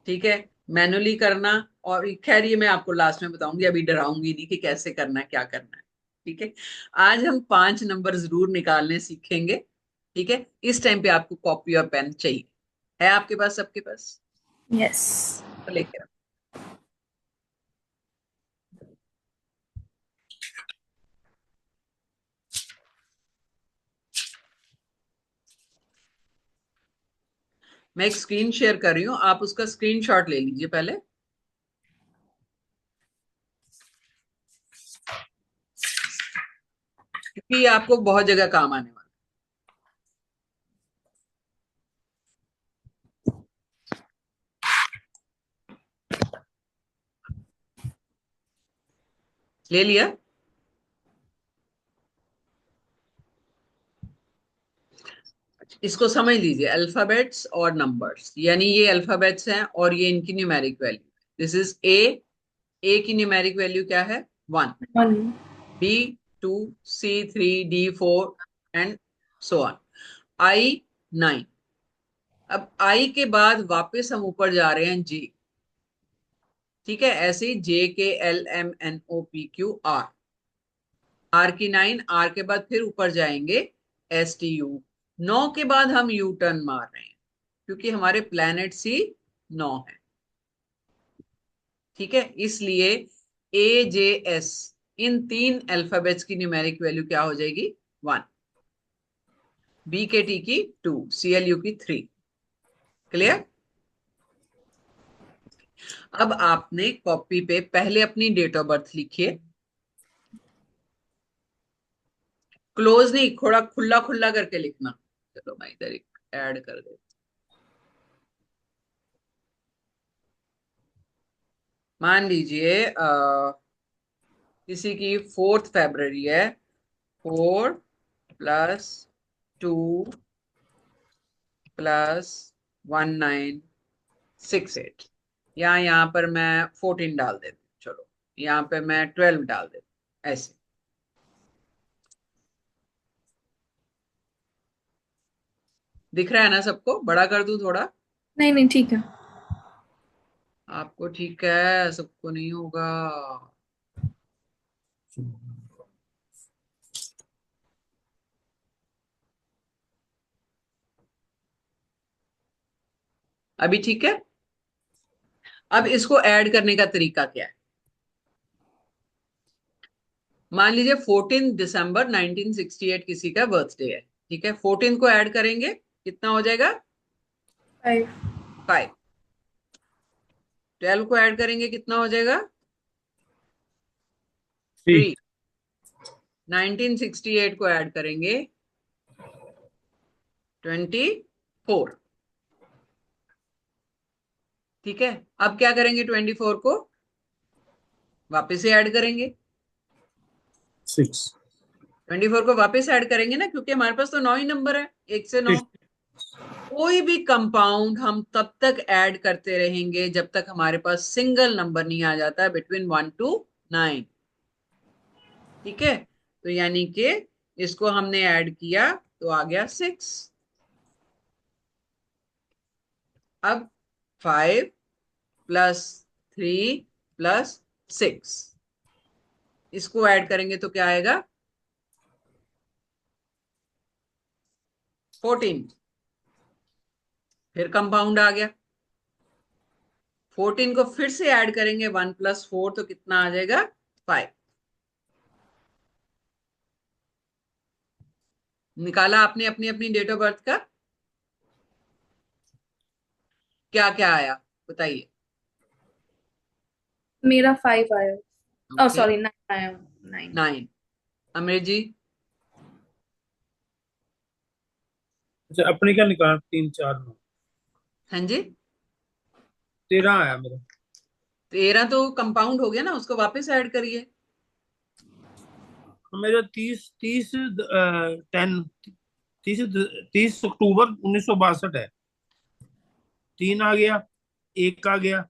ठीक है। मैनुअली करना, और खैर ये मैं आपको लास्ट में बताऊंगी, अभी डराऊंगी नहीं कि कैसे करना है, क्या करना है। ठीक है। आज हम 5 नंबर जरूर निकालने सीखेंगे। ठीक है। इस टाइम पे आपको कॉपी और पेन चाहिए, है आपके पास? सबके पास? यस। तो लेके रखो। मैं एक स्क्रीन शेयर कर रही हूँ, आप उसका स्क्रीनशॉट ले लीजिए पहले। कि आपको बहुत जगह काम आने वाला। ले लिया? इसको समझ लीजिए, अल्फाबेट्स और नंबर्स, यानी ये अल्फाबेट्स हैं और ये इनकी numeric value. This is A की न्यूमेरिक वैल्यू क्या है? 1। 1। B 2, C 3, D 4 and so on. I 9। अब आई के बाद वापस हम ऊपर जा रहे हैं जे। ठीक है, ऐसे ही J K L M N O P Q R. R की 9, आर के बाद फिर ऊपर जाएंगे एस टी यू। 9 के बाद हम यू टर्न मार रहे हैं क्योंकि हमारे प्लैनेट्स ही 9 है। ठीक है, इसलिए ए जे एस, इन 3 अल्फाबेट्स की न्यूमेरिक वैल्यू क्या हो जाएगी? 1। बी के टी की 2, सी एल यू की 3। क्लियर? अब आपने कॉपी पे पहले अपनी डेट ऑफ बर्थ लिखिए। क्लोज नहीं, थोड़ा खुला खुला करके लिखना। चलो मैं इधर एक ऐड कर देता। मान लीजिए किसी की 4 फरवरी है। 4+2+1968। यहाँ पर मैं 14 डाल देती हूँ। चलो यहाँ पे मैं 12 डाल देती हूँ, ऐसे। दिख रहा है ना सबको? बड़ा कर दूं थोड़ा? नहीं नहीं, ठीक है। आपको ठीक है, सबको नहीं होगा। अभी ठीक है? अब इसको ऐड करने का तरीका क्या है? मान लीजिए 14 दिसंबर 1968 किसी का बर्थडे है। ठीक है, 14 को ऐड करेंगे, कितना हो जाएगा? 5। 5। 12 को ऐड करेंगे, कितना हो जाएगा? 3। 1968 को ऐड करेंगे, 24। ठीक है, अब क्या करेंगे? 24 को वापस से ऐड करेंगे। 6। 24 को वापस ऐड करेंगे ना, क्योंकि हमारे पास तो 9 ही नंबर है, 1 से 9। कोई भी कंपाउंड हम तब तक ऐड करते रहेंगे जब तक हमारे पास सिंगल नंबर नहीं आ जाता है बिटवीन 1 to 9। ठीक है, तो यानी कि इसको हमने ऐड किया तो आ गया 6। अब 5+3+6, इसको ऐड करेंगे तो क्या आएगा? 14। फिर कंपाउंड आ गया। 14 को फिर से ऐड करेंगे, 1+4 तो कितना आ जाएगा? 5। निकाला आपने अपनी अपनी डेट ऑफ बर्थ का? क्या क्या आया बताइए? मेरा 5 आया। ओ ओके, सॉरी, 9 आया। 9। 9। अमृत जी? अच्छा, अपने क्या निकाला? 3 4 9। हाँ जी, 13 आया मेरा। 13 तो कंपाउंड हो गया ना, उसको वापस ऐड करिए। मेरा 30 30 अक्टूबर 1962 है। 3 आ गया, 1 आ गया,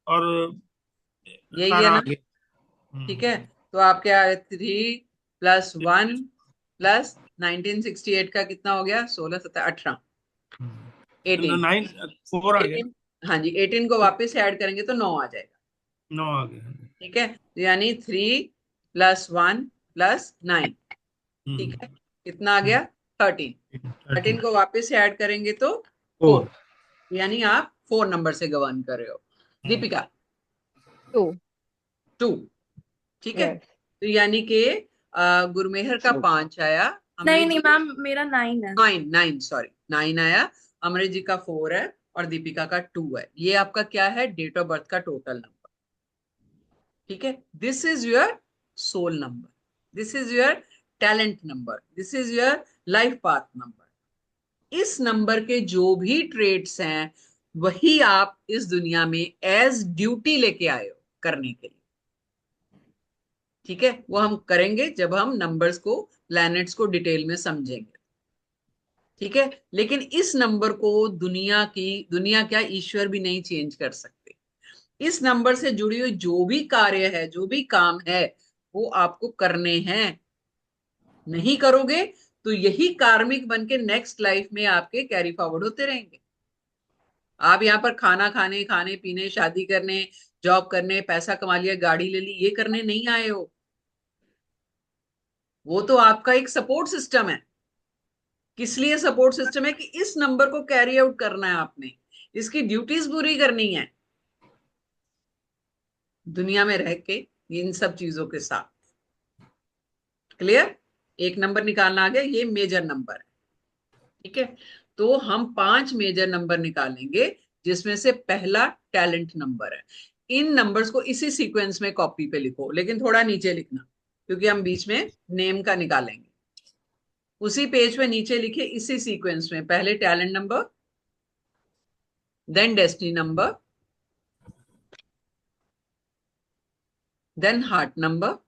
और यही है 18 आ ना? गया। ठीक है, तो आपके 3+1+1968 का कितना हो गया? 16, 17, 18, 18। 9 4 आ गया। 18, हाँ जी, 18 को वापस ऐड करेंगे तो 9 आ जाएगा। 9 आ गया। ठीक है, तो यानी 3+1+9। ठीक है, कितना आ गया? 13। 13 को वापस से ऐड करेंगे तो 4। 4। यानी आप 4 नंबर से गवर्न कर रहे हो। दीपिका? 2. 2। ठीक है, Yes. तो यानी कि गुरमेहर का 5 आया। नहीं अमृत नहीं जी? मैम, मेरा 9 है। 9, 9 सॉरी, 9 आया। अमृत जी का 4 है और दीपिका का 2 है। ये आपका क्या है? डेट ऑफ बर्थ का टोटल नंबर। ठीक है, this is your soul number, this is your talent number, this is your life path number. इस नंबर के जो भी ट्रेड्स हैं वही आप इस दुनिया में एज ड्यूटी लेके आए हो करने के लिए। ठीक है, वो हम करेंगे जब हम नंबर्स को, प्लैनेट्स को डिटेल में समझेंगे। ठीक है, लेकिन इस नंबर को दुनिया क्या, ईश्वर भी नहीं चेंज कर सकते। इस नंबर से जुड़ी हुई जो भी कार्य है, जो भी काम है, वो आपको करने हैं। नहीं करोगे तो यही कार्मिक बन के नेक्स्ट लाइफ में आपके कैरी फॉरवर्ड होते रहेंगे। आप यहाँ पर खाना खाने, खाने पीने, शादी करने, जॉब करने, पैसा कमा लिया, गाड़ी ले ली, ये करने नहीं आए हो। वो तो आपका एक सपोर्ट सिस्टम है। किस लिए सपोर्ट सिस्टम है? कि इस नंबर को कैरी आउट करना है आपने, इसकी ड्यूटीज पूरी करनी है दुनिया में रह के इन सब चीजों के साथ। क्लियर? एक नंबर निकालना आ गया, ये मेजर नंबर है। ठीक है, तो हम 5 मेजर नंबर निकालेंगे जिसमें से पहला टैलेंट नंबर है। इन नंबर्स को इसी सीक्वेंस में कॉपी पे लिखो, लेकिन थोड़ा नीचे लिखना क्योंकि हम बीच में नेम का निकालेंगे। उसी पेज पे नीचे लिखे इसी सीक्वेंस में, पहले talent number, then destiny number, then heart number,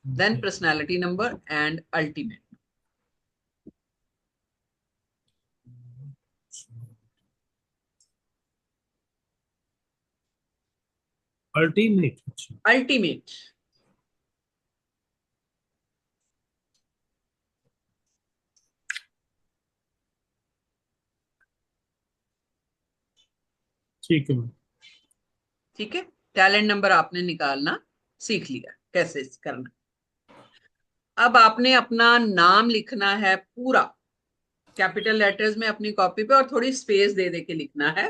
then personality number and ultimate. Ultimate. Ultimate. ठीक है। ठीक है, टैलेंट नंबर आपने निकालना सीख लिया कैसे करना। अब आपने अपना नाम लिखना है पूरा कैपिटल लेटर्स में अपनी कॉपी पे, और थोड़ी स्पेस दे दे के लिखना है।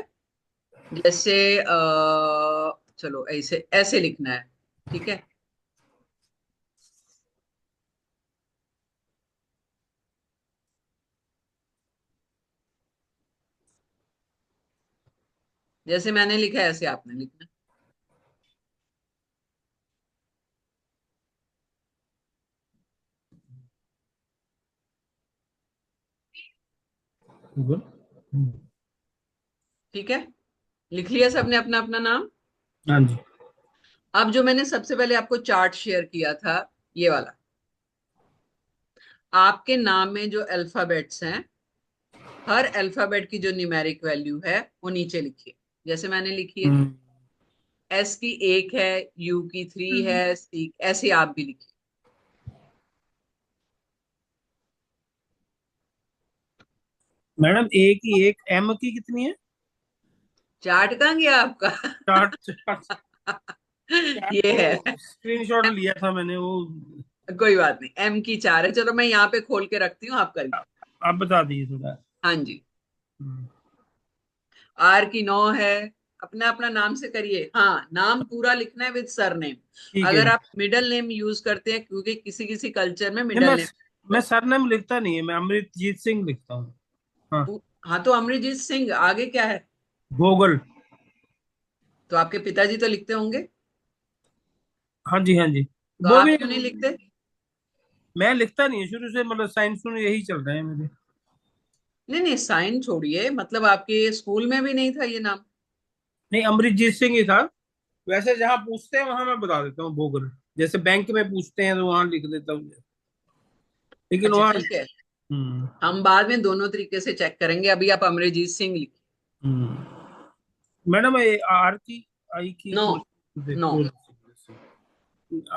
जैसे चलो ऐसे ऐसे लिखना है। ठीक है, जैसे मैंने लिखा है ऐसे आपने लिखना। ठीक है, लिख लिया सबने अपना अपना नाम। हाँ जी। अब जो मैंने सबसे पहले आपको चार्ट शेयर किया था, ये वाला, आपके नाम में जो अल्फाबेट्स हैं, हर अल्फाबेट की जो न्यूमेरिक वैल्यू है वो नीचे लिखिए। जैसे मैंने लिखी है, एस की 1 है, यू की 3 है, सी, ऐसे आप भी लिखिए। मैडम ए की 1, एम की कितनी है? चार्ट कहाँ गया आपका? चार्ट चार्ट ये है, स्क्रीनशॉट लिया था मैंने वो। कोई बात नहीं, एम की 4 है। चलो मैं यहाँ पे खोल के रखती हूँ, आप करिए। आप बता दीजिए थोड़ा। हाँ जी, हम्म, आर की 9 है। अपना अपना नाम से करिए। हाँ, नाम पूरा लिखना है विद सरनेम। ठीक है अगर जी। आप मिडल नेम यूज करते हैं, क्योंकि किसी किसी कल्चर में नहीं, मिडल नेम। मैं सरनेम लिखता नहीं है, मैं अमृतजीत सिंह लिखता हूँ। हाँ। हाँ, तो अमरजीत सिंह आगे क्या है? गोगल। तो आपके पिताजी तो लिखते होंगे, हाँ जी, हाँ जी। तो वो आप भी क्यों नहीं लिखते? मैं लिखता नहीं है शुरू से, मतलब साइंस में यही चल रहा है मेरे। नहीं नहीं, साइन छोड़िए, मतलब आपके स्कूल में भी नहीं था ये नाम? नहीं, अमृतजीत सिंह ही था। वैसे जहाँ पूछते हैं वहां मैं बता देता हूँ गोगल। जैसे बैंक में पूछते हैं तो वहां लिख देता हूँ, लेकिन अच्छा वहाँ। ठीक है, हम्म। हम बाद में दोनों तरीके से चेक करेंगे, अभी आप अमरजीत सिंह लिखिए। मैडम ये आर की, आई की नो, थोड़ी नो, देखो।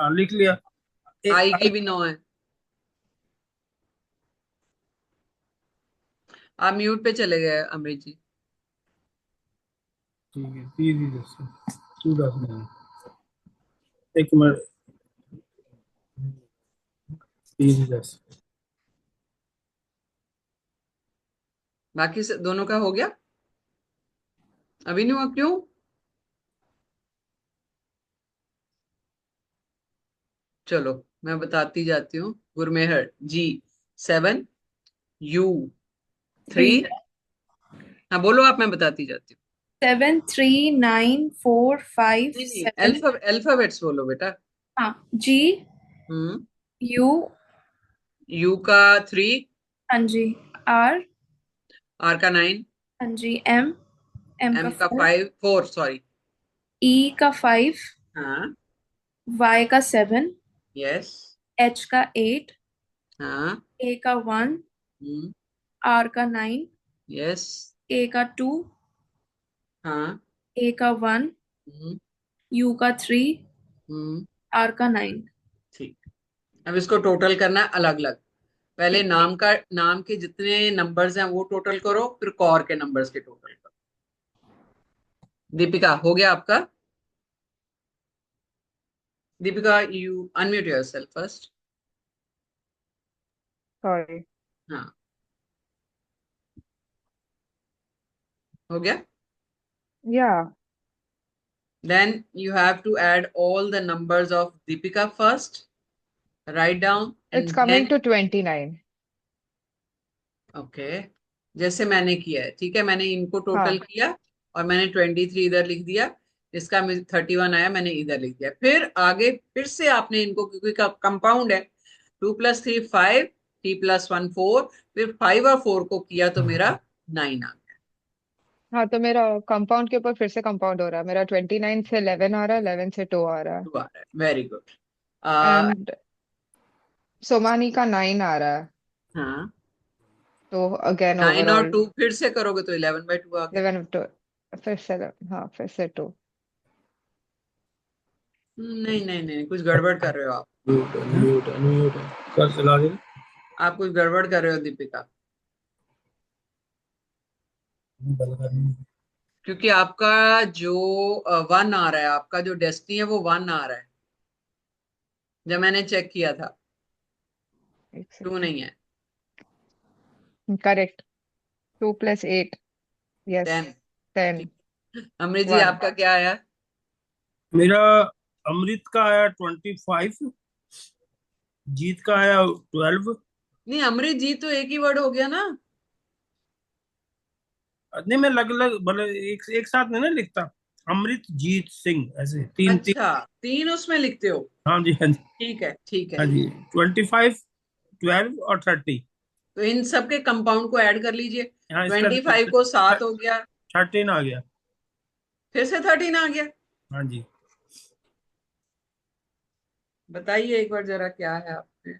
लिख लिया। आई की आई। भी 9 है। आप म्यूट पे चले गए अमृत जी। ठीक है, तीन जैसे 2009। एक मिनट। तीन जैसे। बाकी से दोनों का हो गया? अभी नहीं हुआ, क्यों? चलो मैं बताती जाती हूँ। गुरमेहर जी 7, यू 3। 3 हाँ बोलो आप, मैं बताती जाती हूँ। 7 3 9 4 5 नहीं नहीं, 7। अल्फाबेट्स बोलो बेटा। हाँ, जी, हम्म, यू, U का 3, हाँ जी। R। R का 9, हाँ जी। M का M का 4। 5, 4 सॉरी। E का 5। हाँ। Y का 7। यस। H का 8। हाँ। A का 1। हम्म। R का 9। यस। A का 2। हाँ। A का 1। हम्म। U का 3। हम्म। R का 9। ठीक। अब इसको टोटल करना है अलग अलग। पहले ठीक है। नाम के जितने नंबर्स हैं वो टोटल करो, फिर कौर के नंबर्स के टोटल करो। दीपिका, हो गया आपका? Deepika, you unmute yourself first. Sorry. हाँ, हो गया। Yeah, Then you have to add all the numbers of Deepika first, write down, it's and coming then to 29. Okay, जैसे मैंने किया है। ठीक है, मैंने इनको टोटल हाँ, किया और मैंने 23 इधर लिख दिया। इसका 31 आया, मैंने इधर लिख दिया। फिर आगे फिर से आपने इनको, क्योंकि कंपाउंड है, 2 + 3 5, 3 + 1 4, फिर 5 और 4 को किया तो मेरा 9 आ गया। हाँ, तो मेरा कंपाउंड के ऊपर फिर से कंपाउंड हो रहा है। मेरा 29 से 11 आ रहा है, 11 से 2 आ रहा है। 2 आ रहा है, वेरी गुड। एंड सोमानी का 9 आ रहा है। हाँ, तो अगेन 9 और ओवरऑल 2 फिर से करोगे तो 11/2 आ गया। 11 टू, फिर से, हाँ फिर से 2। नहीं नहीं नहीं, कुछ गड़बड़ कर रहे हो आप। अनम्यूट अनम्यूट कर चला दे। आप कुछ गड़बड़ कर रहे हो दीपिका, क्योंकि आपका जो 1 आ रहा है, आपका जो डेस्टिनी है वो 1 आ रहा है, जब मैंने चेक किया था। एक 2 सेकेंड। नहीं है। करेक्ट। 2 + 8, यस। 10। 10। ठीक। अमृत जी, 1। आपका क्या आया? मेरा अमृत का आया 25, जीत का आया 12। नहीं, अमृत जी तो एक ही वर्ड हो गया ना। नहीं, मैं अलग अलग मतलब एक एक साथ नहीं ना लिखता। अमृत जीत सिंह ऐसे तीन तीन। अच्छा, 3 उसमें लिखते हो। हाँ जी, हाँ जी। ठीक है, ठीक है। हाँ जी, 25, 12 और 30। तो इन सब के कंपाउंड को ऐड कर लीजिए। हाँ, इसका 25 को 7 हो गया, 13 आ गया। फिर से 13 आ गया। हाँ जी। बताइए एक बार जरा, क्या है आपने?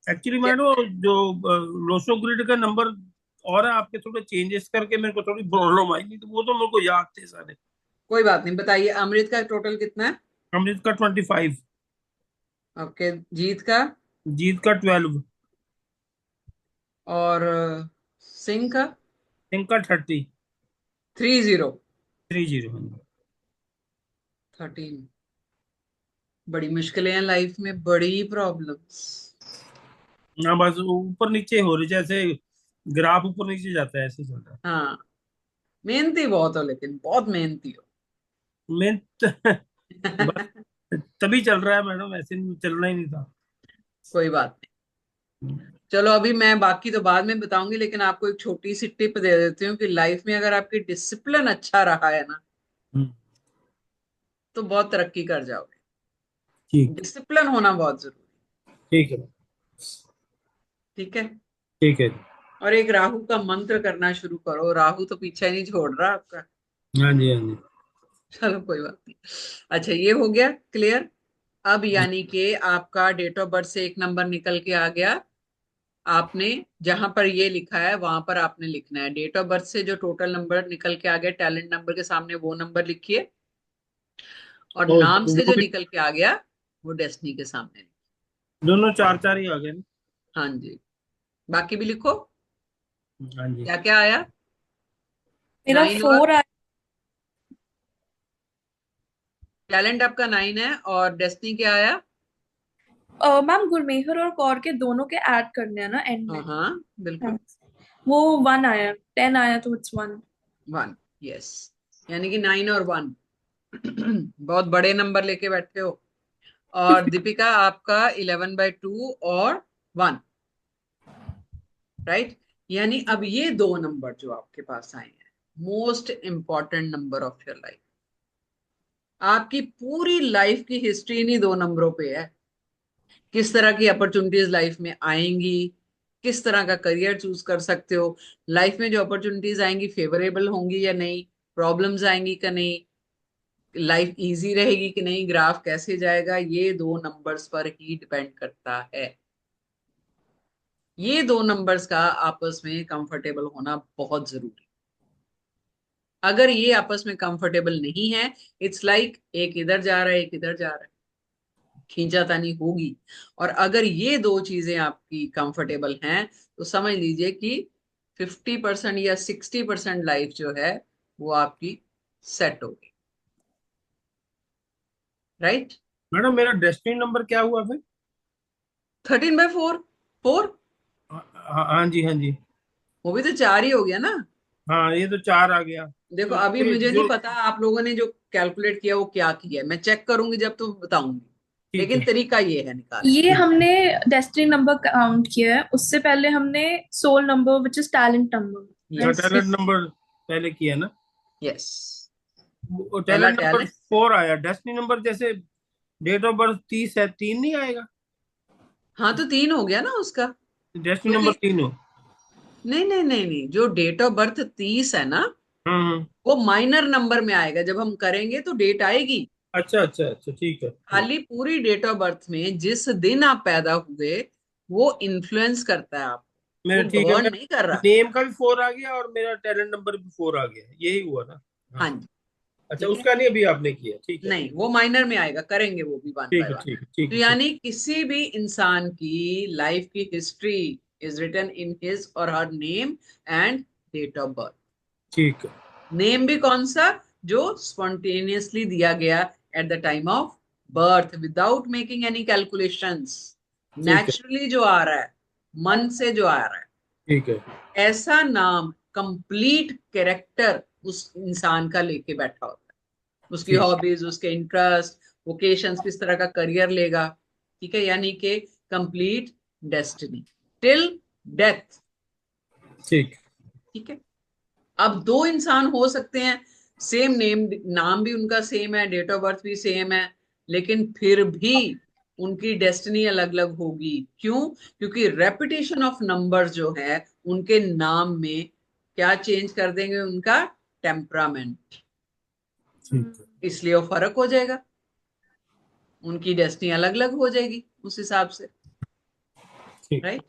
एक्चुअली क्या? मैडम, जो लोसो ग्रिड का नंबर और है आपके, थोड़े चेंजेस करके मेरे को थोड़ी प्रॉब्लम आई, नहीं तो वो तो मेरे को याद थे सारे। कोई बात नहीं, बताइए अमृत का टोटल कितना है? अमृत का 25, ओके, जीत का? जीत का 12, और सिंह का? सिंह का 30। 30। 30। 13। बड़ी मुश्किलें हैं लाइफ में, बड़ी प्रॉब्लम्स। हाँ, बस ऊपर नीचे हो रही, जैसे ग्राफ ऊपर नीचे जाता है, ऐसे चल रहा हाँ, मेहनती बहुत हो, लेकिन बहुत मेहनती हो। है। मैं बस तभी चल रहा है मैडम, ऐसे चलना ही नहीं था। कोई बात नहीं। चलो, अभी मैं बाकी तो बाद में बताऊंगी, लेकिन आपको एक छोटी सी टिप दे देती हूँ कि लाइफ में अगर आपकी डिसिप्लिन अच्छा रहा है ना, हम्म, तो बहुत तरक्की कर जाओगे। ठीक। डिसिप्लिन होना बहुत जरूरी है। ठीक है। ठीक है। ठीक है। और एक राहु का मंत्र करना शुरू करो, राहु तो पीछे नहीं छोड़ रहा आपका। हाँ जी, हाँ जी। चलो, कोई बात नहीं। अच्छा, ये हो गया क्लियर। अब यानी कि आपका डेट ऑफ बर्थ से एक नंबर निकल के आ गया। आपने जहां पर ये लिखा है वहां पर आपने लिखना है। डेट ऑफ बर्थ से जो टोटल नंबर निकल के आ गया टैलेंट नंबर के सामने, वो नंबर लिखिए। और ओ, नाम से वो जो भी निकल के आ गया वो डेस्टिनी के सामने लिखिए। दोनों चार चार ही आ गए ना? हाँ जी। बाकी भी लिखो। हाँ जी। क्या क्या आया? मेरा 9 और 4 आया। टैलेंट आपका 9 है, और डेस्टिनी क्या आया? मैम गुरमेहर और कौर के दोनों के ऐड करने हैं ना एंड हाँ में। हाँ, हाँ। बिल्कुल। वो 1 आया, 10 आया तो इट्स 1। 1। यस। यानी कि 9 और 1। बहुत बड़े नंबर लेके बैठे हो। और दीपिका, आपका 11/2 और 1। राइट। यानी अब ये दो नंबर जो आपके पास आए हैं, most important number of your life. आपकी पूरी लाइफ की हिस्ट्री इन्हीं दो नंबरों पे है। किस तरह की अपॉर्चुनिटीज लाइफ में आएंगी, किस तरह का करियर चूज कर सकते हो, लाइफ में जो अपॉर्चुनिटीज आएंगी फेवरेबल होंगी या नहीं, प्रॉब्लम्स आएंगी कि नहीं, लाइफ इजी रहेगी कि नहीं, ग्राफ कैसे जाएगा, ये दो नंबर्स पर ही डिपेंड करता है। ये दो नंबर्स का आपस में कंफर्टेबल होना बहुत जरूरी। अगर ये आपस में कंफर्टेबल नहीं है, इट्स लाइक एक इधर जा रहा है एक इधर जा रहा है, खींचातानी होगी। और अगर ये दो चीजें आपकी कंफर्टेबल हैं तो समझ लीजिए कि 50% या 60% लाइफ जो है वो आपकी सेट होगी। राइट। मैडम मेरा डेस्टिनी नंबर क्या हुआ फिर? 13/4। 4। हाँ हाँ जी, हाँ जी। वो भी तो 4 ही हो गया ना। हाँ ये तो 4 आ गया। देखो तो अभी ये मुझे नहीं जो, पता आप लोगों ने जो कैलकुलेट किया वो क्या किया है, मैं चेक करूंगी जब तो बताऊंगी, ठीक लेकिन है। तरीका ये है निकालने ये ठीक। हमने डेस्टिनी नंबर काउंट किया है, उससे पहले हमने soul number which is talent number, का। हाँ यस। टैलेंट नंबर पहले किया ना। यस। वो पहला टैलेंट नंबर टैलेंट। 4 आया। डेस्टिनी नंबर जैसे डेट ऑफ बर्थ 30 है, 3 नहीं आएगा? हाँ तो 3 हो गया ना उसका। डेस्टिनी नंबर क्योंकि 3 हो। नहीं नहीं नहीं नहीं, जो डेट ऑफ बर्थ 30 है ना, हम्म। वो माइनर नंबर में आएगा, जब हम करेंगे तो डेट आएगी। अच्छा अच्छा अच्छा, ठीक है ठीक। खाली पूरी डेट ऑफ बर्थ में जिस दिन आप पैदा हुए वो इन्फ्लुएंस करता है आपको, मेरा वो ठीक है, गवर्न मेरा नहीं कर रहा। नेम का भी 4 आ गया और मेरा टैलेंट नंबर भी 4 आ गया, यही हुआ ना? हाँ हाँ। जी। अच्छा ठीक है। उसका नहीं अभी आपने किया, ठीक है नहीं ठीक वो माइनर में आएगा, करेंगे वो भी वन है बाय ठीक है वन। ठीक है ठीक तो है ठीक। यानी किसी भी इंसान की लाइफ की history is written in his or her name and date of birth. ठीक है नेम भी कौन सा, जो स्पॉन्टेनियसली दिया गया at the time of birth without making any calculations, ठीक है नेचुरली जो आ रहा है, मन से जो आ रहा है। ठीक है ऐसा नाम कंप्लीट कैरेक्टर उस इंसान का लेके बैठा होता है, उसकी ठीक हॉबीज, उसके इंटरेस्ट, वोकेशंस, किस तरह का करियर लेगा। ठीक है, यानी कि कंप्लीट डेस्टिनी टिल डेथ। ठीक। ठीक है। अब दो इंसान हो सकते हैं, सेम नेम, नाम भी उनका सेम है, डेट ऑफ बर्थ भी सेम है, लेकिन फिर भी उनकी डेस्टिनी अलग अलग होगी। क्यों? क्योंकि रेपिटेशन ऑफ नंबर्स जो है उनके नाम में क्या चेंज कर देंगे, उनका टेम्परामेंट। ठीक है इसलिए वो फर्क हो जाएगा, उनकी डेस्टिनी अलग अलग हो जाएगी उस हिसाब से। ठीक। राइट।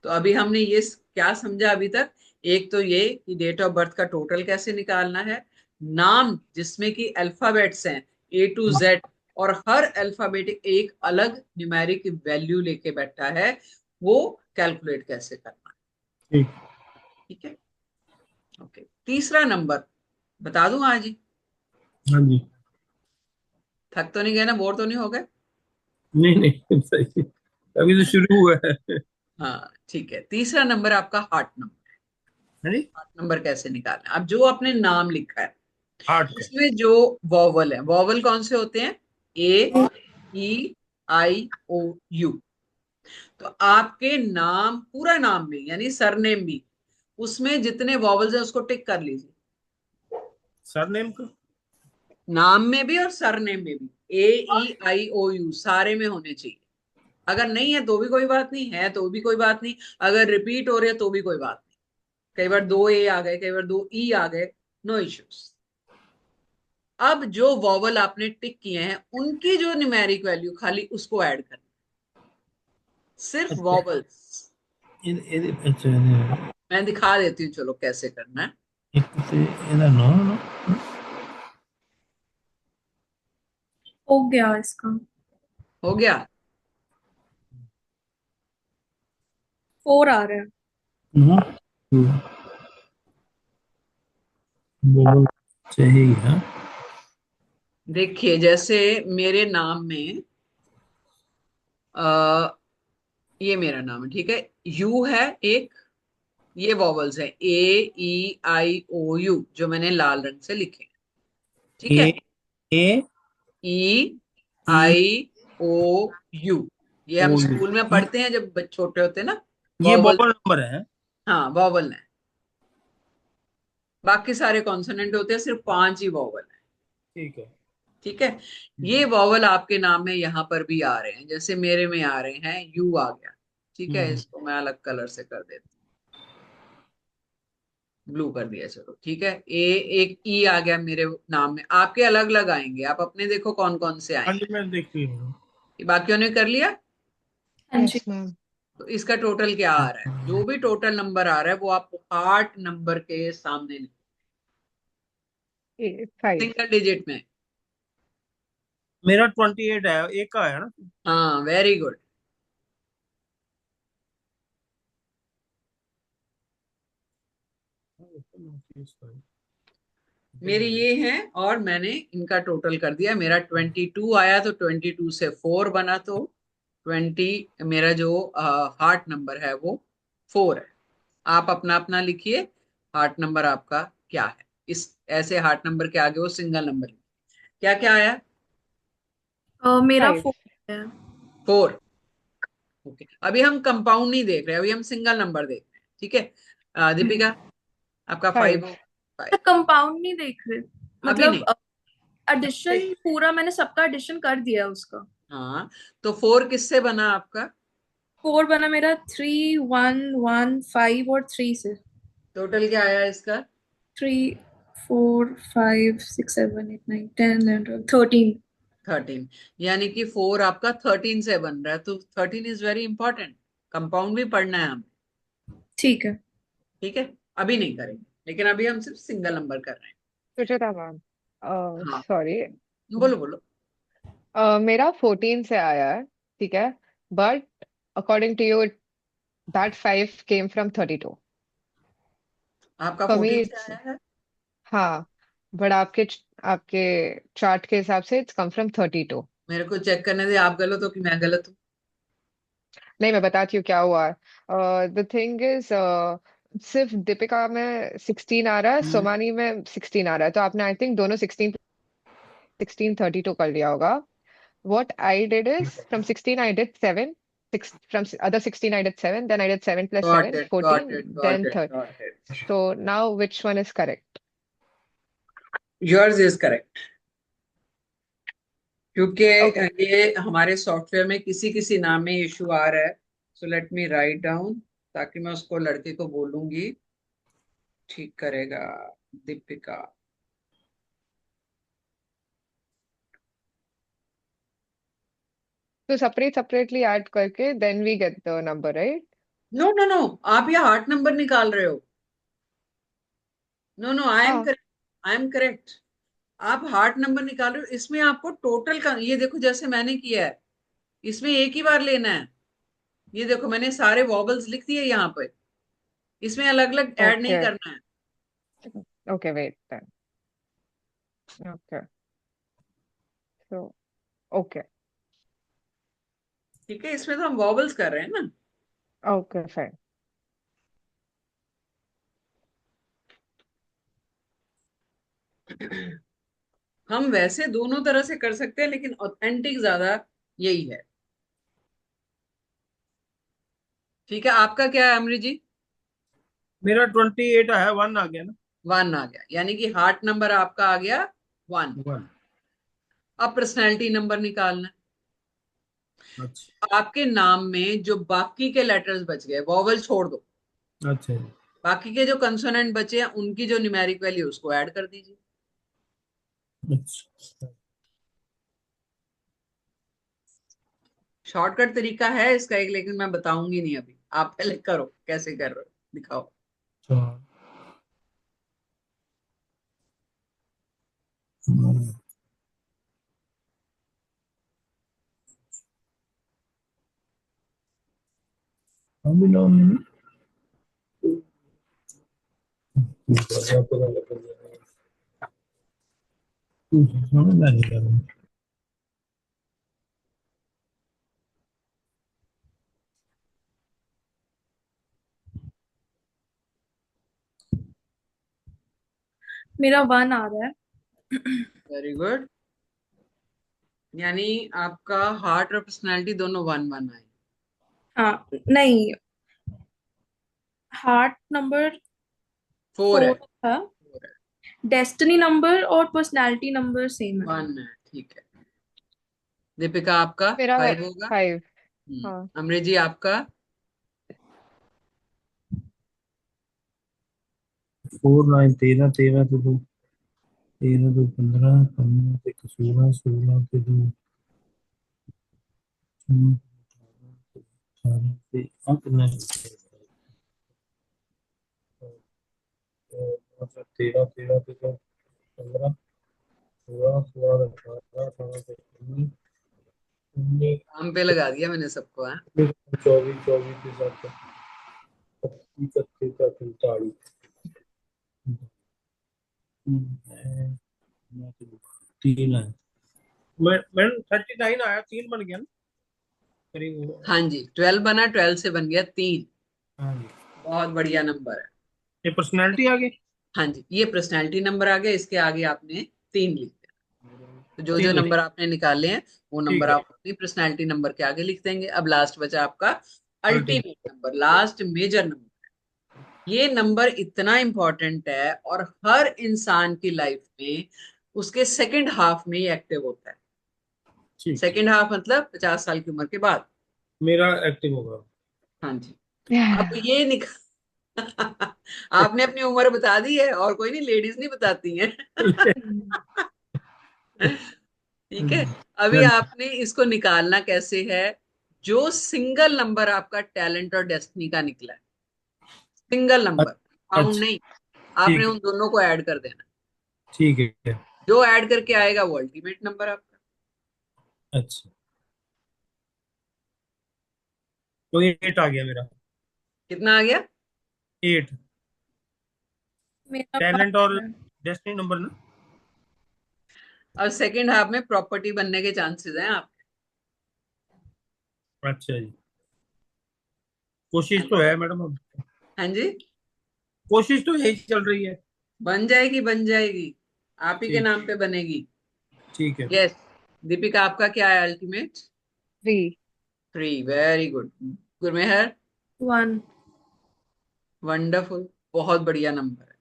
तो अभी हमने ये क्या समझा अभी तक? एक तो ये कि डेट ऑफ बर्थ का टोटल कैसे निकालना है, नाम जिसमें कि अल्फाबेट्स हैं A to Z, और हर अल्फाबेटिक एक अलग न्यूमेरिक वैल्यू लेके बैठा है, वो कैलकुलेट कैसे करना है। ठीक। ठीक है। ओके, तीसरा नंबर बता दूं आज ही? हाँ जी। थक तो नहीं गए ना, बोर तो नहीं हो गए? नहीं नहीं सही, अभी तो शुरू हुआ है। हाँ ठीक है, तीसरा नंबर आपका हार्ट नंबर। है नी? हार्ट नंबर कैसे निकालना है? अब जो आपने नाम लिखा है 8 का। उसमें जो वॉवल है, वॉवल कौन से होते हैं? A E I O U। तो आपके नाम, पूरा नाम में यानी सरनेम भी, उसमें जितने वॉवल्स हैं उसको टिक कर लीजिए। सरनेम का? नाम में भी और सरनेम में भी A E I O U सारे में होने चाहिए। अगर नहीं है तो भी कोई बात नहीं, है तो भी कोई बात नहीं, अगर रिपीट हो रहे हैं तो भी कोई बात नहीं। कई बार 2 A आ गए, कई बार 2 E आ गए, नो इश्यूज। अब जो वॉवल आपने टिक किए हैं उनकी जो न्यूमेरिक वैल्यू खाली उसको ऐड करना, सिर्फ अच्छा वॉवल्स। अच्छा मैं दिखा देती हूँ, चलो कैसे करना है। एक तो ਇਹਦਾ नो नो। हो गया इसका। हो गया। 4 आ रहा है। नो बोलो चाहिए हाँ। देखिए जैसे मेरे नाम में आ, ये मेरा नाम है, ठीक है, यू है एक, ये वॉवल्स है A E I O U जो मैंने लाल रंग से लिखे हैं। ठीक ए है। ए E E I O U, ये ओ हम यू। स्कूल में पढ़ते हैं जब छोटे होते हैं ना, ये वॉवल। बबल नंबर है। हाँ वॉवल है, बाकी सारे कॉन्सोनेंट होते हैं, सिर्फ 5 ही वॉवल है। ठीक है ठीक है। ये वॉवल आपके नाम में यहाँ पर भी आ रहे हैं, जैसे मेरे में आ रहे हैं, यू आ गया। ठीक है, इसको मैं अलग कलर से कर देता हूँ, ब्लू कर दिया, चलो ठीक है। ए, एक ई आ गया मेरे नाम में, आपके अलग अलग आएंगे, आप अपने देखो कौन कौन से हाँ आएंगे। जी, मैं देख रही हूँ। ये बाकियों ने कर लिया। हाँ जी। Yes, ma'am. तो इसका टोटल क्या आ रहा है, जो भी टोटल नंबर आ रहा है वो आपको 8 नंबर के सामने, Five. सिंगल डिजिट में। मेरा 28 है, एक का है ना। हाँ, वेरी गुड। मेरे ये हैं, और मैंने इनका टोटल कर दिया, मेरा 22 आया, तो 22 से 4 बना, तो 20 मेरा जो हार्ट नंबर है वो 4 है। आप अपना अपना लिखिए, हार्ट नंबर आपका क्या है। इस ऐसे हार्ट नंबर के आगे वो सिंगल नंबर, क्या क्या आया। मेरा Five. 4 है। 4। ओके, अभी हम कंपाउंड नहीं देख रहे, अभी हम सिंगल नंबर देख रहे हैं, ठीक है। दीपिका, आपका 5 Five. हो। 5। कंपाउंड नहीं देख रहे, अभी नहीं। मतलब एडिशन पूरा मैंने सबका एडिशन कर दिया है उसका। हाँ, तो 4 किससे बना आपका। 4 बना मेरा 3 1 1 5 और 3 से। टोटल क्या आया इसका। 3 4 5 6 7 8 9 10 11 12 13। 13, यानी कि 4 आपका 13 से बन रहा है, तो 13 इज वेरी इंपॉर्टेंट। कंपाउंड भी पढ़ना है हमें। ठीक है। ठीक है, अभी नहीं करेंगे, लेकिन अभी हम सिर्फ सिंगल नंबर कर रहे हैं। सुचिता मैम, हाँ, सॉरी, बोलो बोलो। मेरा 14 से आया है, ठीक है, but according to you that 5 came from 32. आपका फॉर मी 14 से इट्स, आया है। हाँ, बट आपके आपके चार्ट के हिसाब से इट्स कम फ्रॉम 32. मेरे को चेक करने दे, आप गलत हो कि मैं गलत हूँ। नहीं, मैं बताती हूँ क्या हुआ। द थिंग इज, सिर्फ दीपिका में 16 आ रहा है, हम्म। सोमानी में 16 आ रहा है, तो आपने आई थिंक दोनों 16 16 32 कर लिया होगा. What I did is from 16 I did 7, 6 from other 16 I did 7, then I did 7 plus got 7, it, got 14, it, got then it, 3rd. Got it. So now which one is correct? Yours is correct, क्योंकि Okay. ये हमारे software में किसी किसी नाम में issue आ रहा है। So let me write down, ताकि मैं उसको लड़के को बोलूंगी, ठीक करेगा। दीपिका। So separately add करके then we get the number, right? No no no, आप ये हार्ट नंबर निकाल रहे हो। नो नो, आई एम हाँ. Correct, I am correct. आप हार्ट नंबर निकाल रहे हो, इसमें आपको टोटल का, ये देखो जैसे मैंने किया है, इसमें एक ही बार लेना है। ये देखो मैंने सारे वॉबल्स लिख दिए यहाँ पे, इसमें अलग अलग ऐड नहीं Okay. करना है। Okay, wait then. Okay. So, okay. ठीक है, इसमें तो हम वॉबल्स कर रहे हैं ना। Okay, fine. हम वैसे दोनों तरह से कर सकते हैं, लेकिन ऑथेंटिक ज्यादा यही है। ठीक है, आपका क्या है अमृत जी। मेरा 28 है, 1 आ गया ना। 1 आ गया, यानी कि हार्ट नंबर आपका आ गया 1। 1। अब पर्सनैलिटी नंबर निकालना अच्छा। है। आपके नाम में जो बाकी के लेटर्स बच गए, वॉवल छोड़ दो, अच्छा। बाकी के जो कंसोनेंट बचे हैं उनकी जो न्यूमेरिक वैल्यू उसको ऐड कर दीजिए। अच्छा। शॉर्टकट तरीका है इसका एक, लेकिन मैं बताऊंगी नहीं अभी, आप पहले करो, कैसे कर रहे हो दिखाओ। अच्छा। हम भी नाम नहीं। समझ नहीं आ रहा। मेरा 1 आ रहा है। वेरी गुड, यानी आपका हार्ट और पर्सनैलिटी दोनों 1 1 आए। हाँ, नहीं, हार्ट नंबर 4 है। 4 था, डेस्टिनी नंबर और पर्सनालिटी नंबर सेम है। 1 है, ठीक है। दीपिका आपका मेरा 5 होगा। 5। हाँ। अमृत जी आपका 4 9 13 13 से 2, 13 2 15, 15 से 16, 16 से 2, 18 से अंक नहीं, 13 13 से 2, 15, 16 16 से 18, 18 से 19, 19 काम पे लगा दिया मैंने सबको। हाँ, 24 24 के साथ 31 31 45, 3 है। मैं 39 आया, 3 बन गया ना करीब। हाँ जी, 12 बना, 12 से बन गया 3। हाँ जी, बहुत बढ़िया नंबर है। ये पर्सनैलिटी आ गई। हाँ जी, ये पर्सनैलिटी नंबर आ गया, इसके आगे आपने 3 लिख दिया। तो जो जो 3 लिख। नंबर आपने निकाले हैं वो ठीक नंबर है। आप अपनी पर्सनैलिटी नंबर के आगे लिख देंगे। अब लास्ट बचा आपका ultimate. Ultimate number, last major number. ये नंबर इतना इंपॉर्टेंट है और हर इंसान की लाइफ में उसके सेकंड हाफ में ही एक्टिव होता है। ठीक है, सेकंड हाफ मतलब 50 साल की उम्र के बाद। मेरा एक्टिव होगा। हाँ जी। अब ये आपने अपनी उम्र बता दी है, और कोई नहीं, लेडीज नहीं बताती हैं। ठीक है। अभी चल। आपने इसको निकालना कैसे है? जो सिंगल नंबर आपका टैलेंट और डेस्टिनी का निकला है, सिंगल नंबर, काउंट अच्छा। नहीं, आपने ठीक है। उन दोनों को ऐड कर देना। ठीक है। जो ऐड करके आएगा वो अल्टीमेट नंबर आपका। अच्छा, तो ये 8 आ गया मेरा। कितना आ गया? 8। मेरा टैलेंट 5 और है। डेस्टिनी नंबर ना। अब सेकंड हाफ में प्रॉपर्टी बनने के चांसेस हैं आप। अच्छा जी, कोशिश तो है मैडम अब। हाँ जी, कोशिश तो यही चल रही है। बन जाएगी, बन जाएगी, आप ही के ठीक। नाम पे बनेगी। ठीक है। यस। दीपिका आपका क्या है ultimate? 3। 3, very good. Gurmehar? 1। Wonderful, बहुत बढ़िया नंबर है।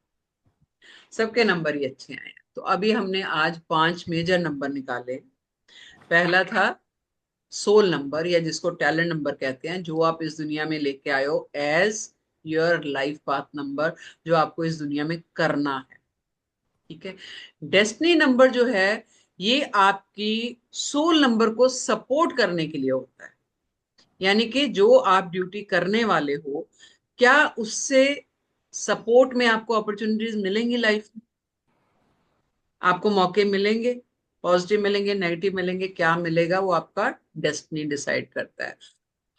सबके नंबर ही अच्छे आए हैं। तो अभी हमने आज 5 मेजर नंबर निकाले। पहला था सोल नंबर, या जिसको टैलेंट नंबर कहते हैं, जो आप इस दुनिया में लेके आए हो as your life path number, जो आपको इस दुनिया में करना है। ठीक है। डेस्टिनी नंबर जो है, ये आपकी सोल नंबर को सपोर्ट करने के लिए होता है। यानी कि जो आप ड्यूटी करने वाले हो, क्या उससे सपोर्ट में आपको अपॉर्चुनिटीज मिलेंगी लाइफ में? आपको मौके मिलेंगे, पॉजिटिव मिलेंगे, नेगेटिव मिलेंगे, क्या मिलेगा वो आपका डेस्टिनी डिसाइड करता है।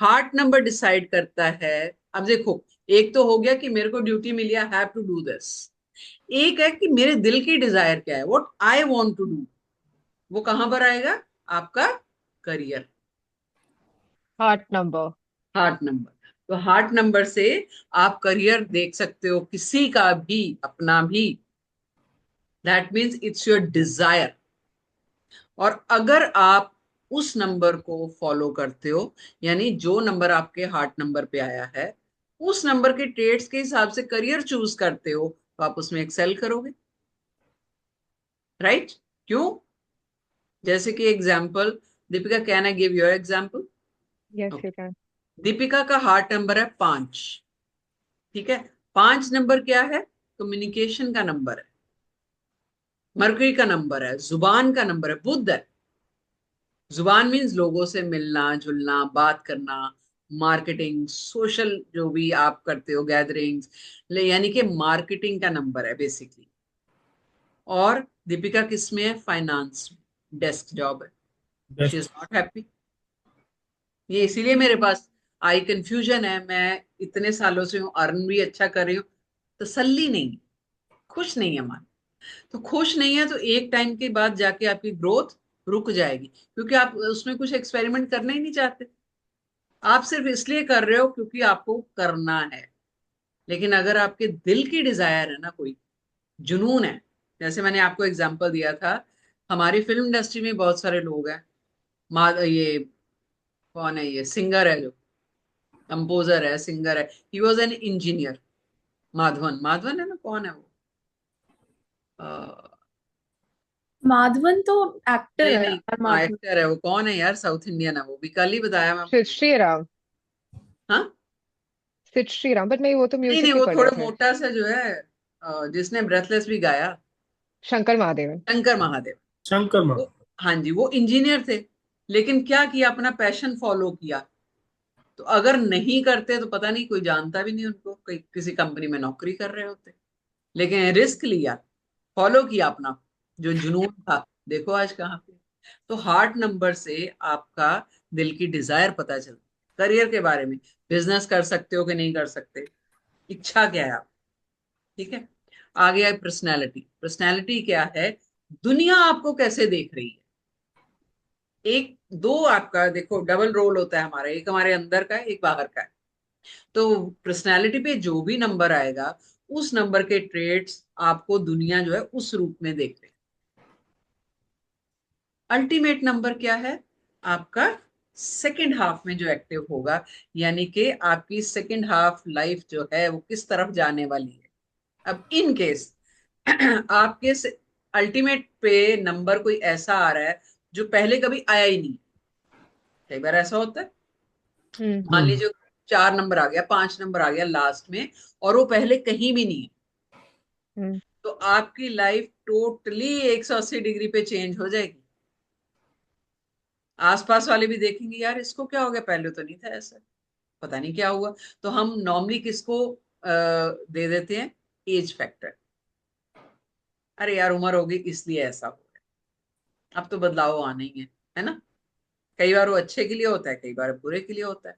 हार्ट नंबर डिसाइड करता है। अब देखो, एक तो हो गया कि मेरे को ड्यूटी मिली, I have to do this. एक है कि मेरे दिल की डिजायर क्या है, what I want to do. वो कहां पर आएगा? आपका career. Heart number. Heart number. तो हार्ट नंबर से आप करियर देख सकते हो, किसी का भी, अपना भी। That means it's your desire. और अगर आप उस नंबर को फॉलो करते हो, यानी जो नंबर आपके हार्ट नंबर पे आया है, उस नंबर के ट्रेड्स के हिसाब से करियर चूज करते हो, तो आप उसमें एक्सेल करोगे। राइट? क्यों? जैसे कि example, Deepika, can I give your example? Yes you can. Deepika का हार्ट नंबर है 5। ठीक है। 5 नंबर क्या है? कम्युनिकेशन का नंबर है, मरकरी का नंबर है, जुबान का नंबर है, बुध है। जुबान मीन्स लोगों से मिलना जुलना, बात करना, मार्केटिंग, सोशल जो भी आप करते हो, गैदरिंग्स, यानी कि मार्केटिंग का नंबर है बेसिकली। और दीपिका किस में है? फाइनेंस में, डेस्क जॉब है। She best. Is not happy. ये इसीलिए मेरे पास आई कंफ्यूजन है। मैं इतने सालों से हूँ, अर्न भी अच्छा कर रही हूँ, तसल्ली नहीं, खुश नहीं है मन। तो खुश नहीं है तो एक टाइम के बाद जाके आपकी ग्रोथ रुक जाएगी, क्योंकि आप उसमें कुछ एक्सपेरिमेंट करना ही नहीं चाहते। आप सिर्फ इसलिए कर रहे हो क्योंकि आपको करना है। लेकिन अगर आपके दिल की डिजायर है ना, कोई जुनून है, जैसे मैंने आपको एग्जांपल दिया था, हमारी फिल्म इंडस्ट्री में बहुत सारे लोग हैं। ये कौन है? ये सिंगर है, जो कंपोजर है, सिंगर है, he was an engineer. Madhavan, Madhavan है ना, कौन है वो? माधवन तो एक्टर नहीं है नहीं, यार, हाँ माधवन। एक्टर है वो। कौन है यार, साउथ इंडियन है वो भी, कल ही बताया मैं। श्रीराम। हाँ, सिड श्रीराम, बट नहीं, वो तो नहीं नहीं, म्यूजिक ही वो कर रहे थोड़ा थे। मोटा सा जो है, जिसने ब्रेथलेस भी गाया। शंकर महादेवन। शंकर महादेव। शंकर मा। वो, हाँ जी, वो इंजीनियर थे, लेकिन क्या किया, अपना पैशन फॉलो किया। तो अगर नहीं करते तो पता नहीं, कोई जानता भी नहीं उनको, कोई किसी कंपनी में नौकरी कर रहे होते। लेकिन रिस्क लिया, फॉलो किया अपना जो जुनून था। देखो आज कहाँ पे। तो हार्ट नंबर से आपका दिल की डिजायर पता चलती, करियर के बारे में, बिजनेस कर सकते हो कि नहीं कर सकते, इच्छा क्या है आप। ठीक है। आगे है पर्सनैलिटी। पर्सनैलिटी क्या है, दुनिया आपको कैसे देख रही है। एक दो आपका देखो डबल रोल होता है हमारा, एक हमारे अंदर का है, एक बाहर का है। तो पर्सनैलिटी पे जो भी नंबर आएगा, उस नंबर के ट्रेड्स आपको दुनिया जो है उस रूप में देख रही है। अल्टीमेट नंबर क्या है, आपका सेकंड हाफ में जो एक्टिव होगा, यानी कि आपकी सेकंड हाफ लाइफ जो है वो किस तरफ जाने वाली है। अब इन केस आपके अल्टीमेट पे नंबर कोई ऐसा आ रहा है जो पहले कभी आया ही नहीं। कई बार ऐसा होता है, हम्म। मान लीजिए 4 नंबर आ गया, 5 नंबर आ गया लास्ट में, और वो पहले कहीं भी नहीं है, हम्म। तो आपकी लाइफ टोटली 180 डिग्री पे चेंज हो जाएगी। आसपास वाले भी देखेंगे, यार इसको क्या हो गया, पहले तो नहीं था ऐसा, पता नहीं क्या हुआ। तो हम नॉर्मली किसको दे देते हैं, एज फैक्टर। अरे यार उम्र हो गई इसलिए ऐसा हो गया, अब तो बदलाव आना ही है ना। कई बार वो अच्छे के लिए होता है, कई बार बुरे के लिए होता है।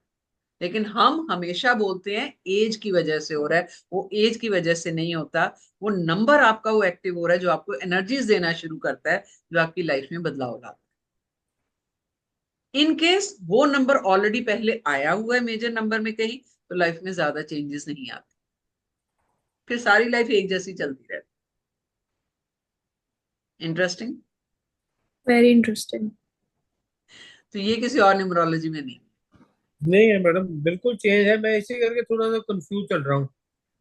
लेकिन हम हमेशा बोलते हैं एज की वजह से हो रहा है, वो एज की वजह से नहीं होता। वो नंबर आपका वो एक्टिव हो रहा है जो आपको एनर्जीज देना शुरू करता है, जो आपकी लाइफ में बदलाव लाता है। इन केस वो नंबर ऑलरेडी पहले आया हुआ है मेजर नंबर में कहीं, तो लाइफ में ज्यादा चेंजेस नहीं आते, फिर सारी लाइफ एक जैसी चलती रहती। इंटरेस्टिंग। Very interesting. तो ये किसी और न्यूमरोलॉजी में नहीं। नहीं है मैडम, बिल्कुल चेंज है। मैं इसी करके थोड़ा सा कंफ्यूज चल रहा हूँ।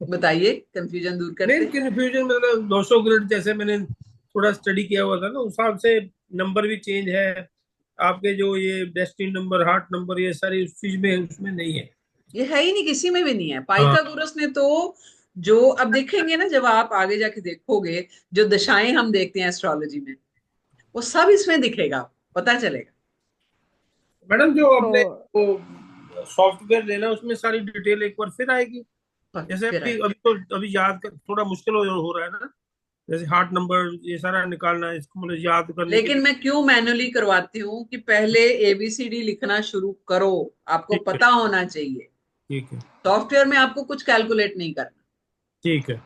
बताइए, कंफ्यूजन दूर नहीं, करते हैं। कंफ्यूजन मतलब 200 ग्रेड जैसे मैंने थोड़ा स्टडी किया हुआ था ना, उस हिसाब से नंबर भी चेंज है। आपके जो ये डेस्टिनी नंबर, हार्ट नंबर, ये सारी उस चीज में, उसमें नहीं है। ये है ही नहीं, किसी में भी नहीं है। हाँ। पाइथागोरस ने तो, जो अब देखेंगे ना, जब आप आगे जाके देखोगे, जो दशाएं हम देखते हैं एस्ट्रोलॉजी में, वो सब इसमें दिखेगा, पता चलेगा। मैडम जो तो अपने वो सॉफ्टवेयर लेना, उसमें सारी डिटेल एक बार फिर आएगी। जैसे फिर अभी आए। अभी तो अभी याद कर थोड़ा मुश्किल हो रहा है ना। जैसे हार्ट नंबर ये सारा निकालना है, इसको मतलब याद करने के लेकिन लिए। मैं क्यों मैनुअली करवाती हूँ कि पहले एबीसीडी लिखना शुरू करो, आपको ठीक है। पता होना चाहिए। ठीक है। सॉफ्टवेयर में आपको कुछ कैलकुलेट नहीं करना, ठीक है।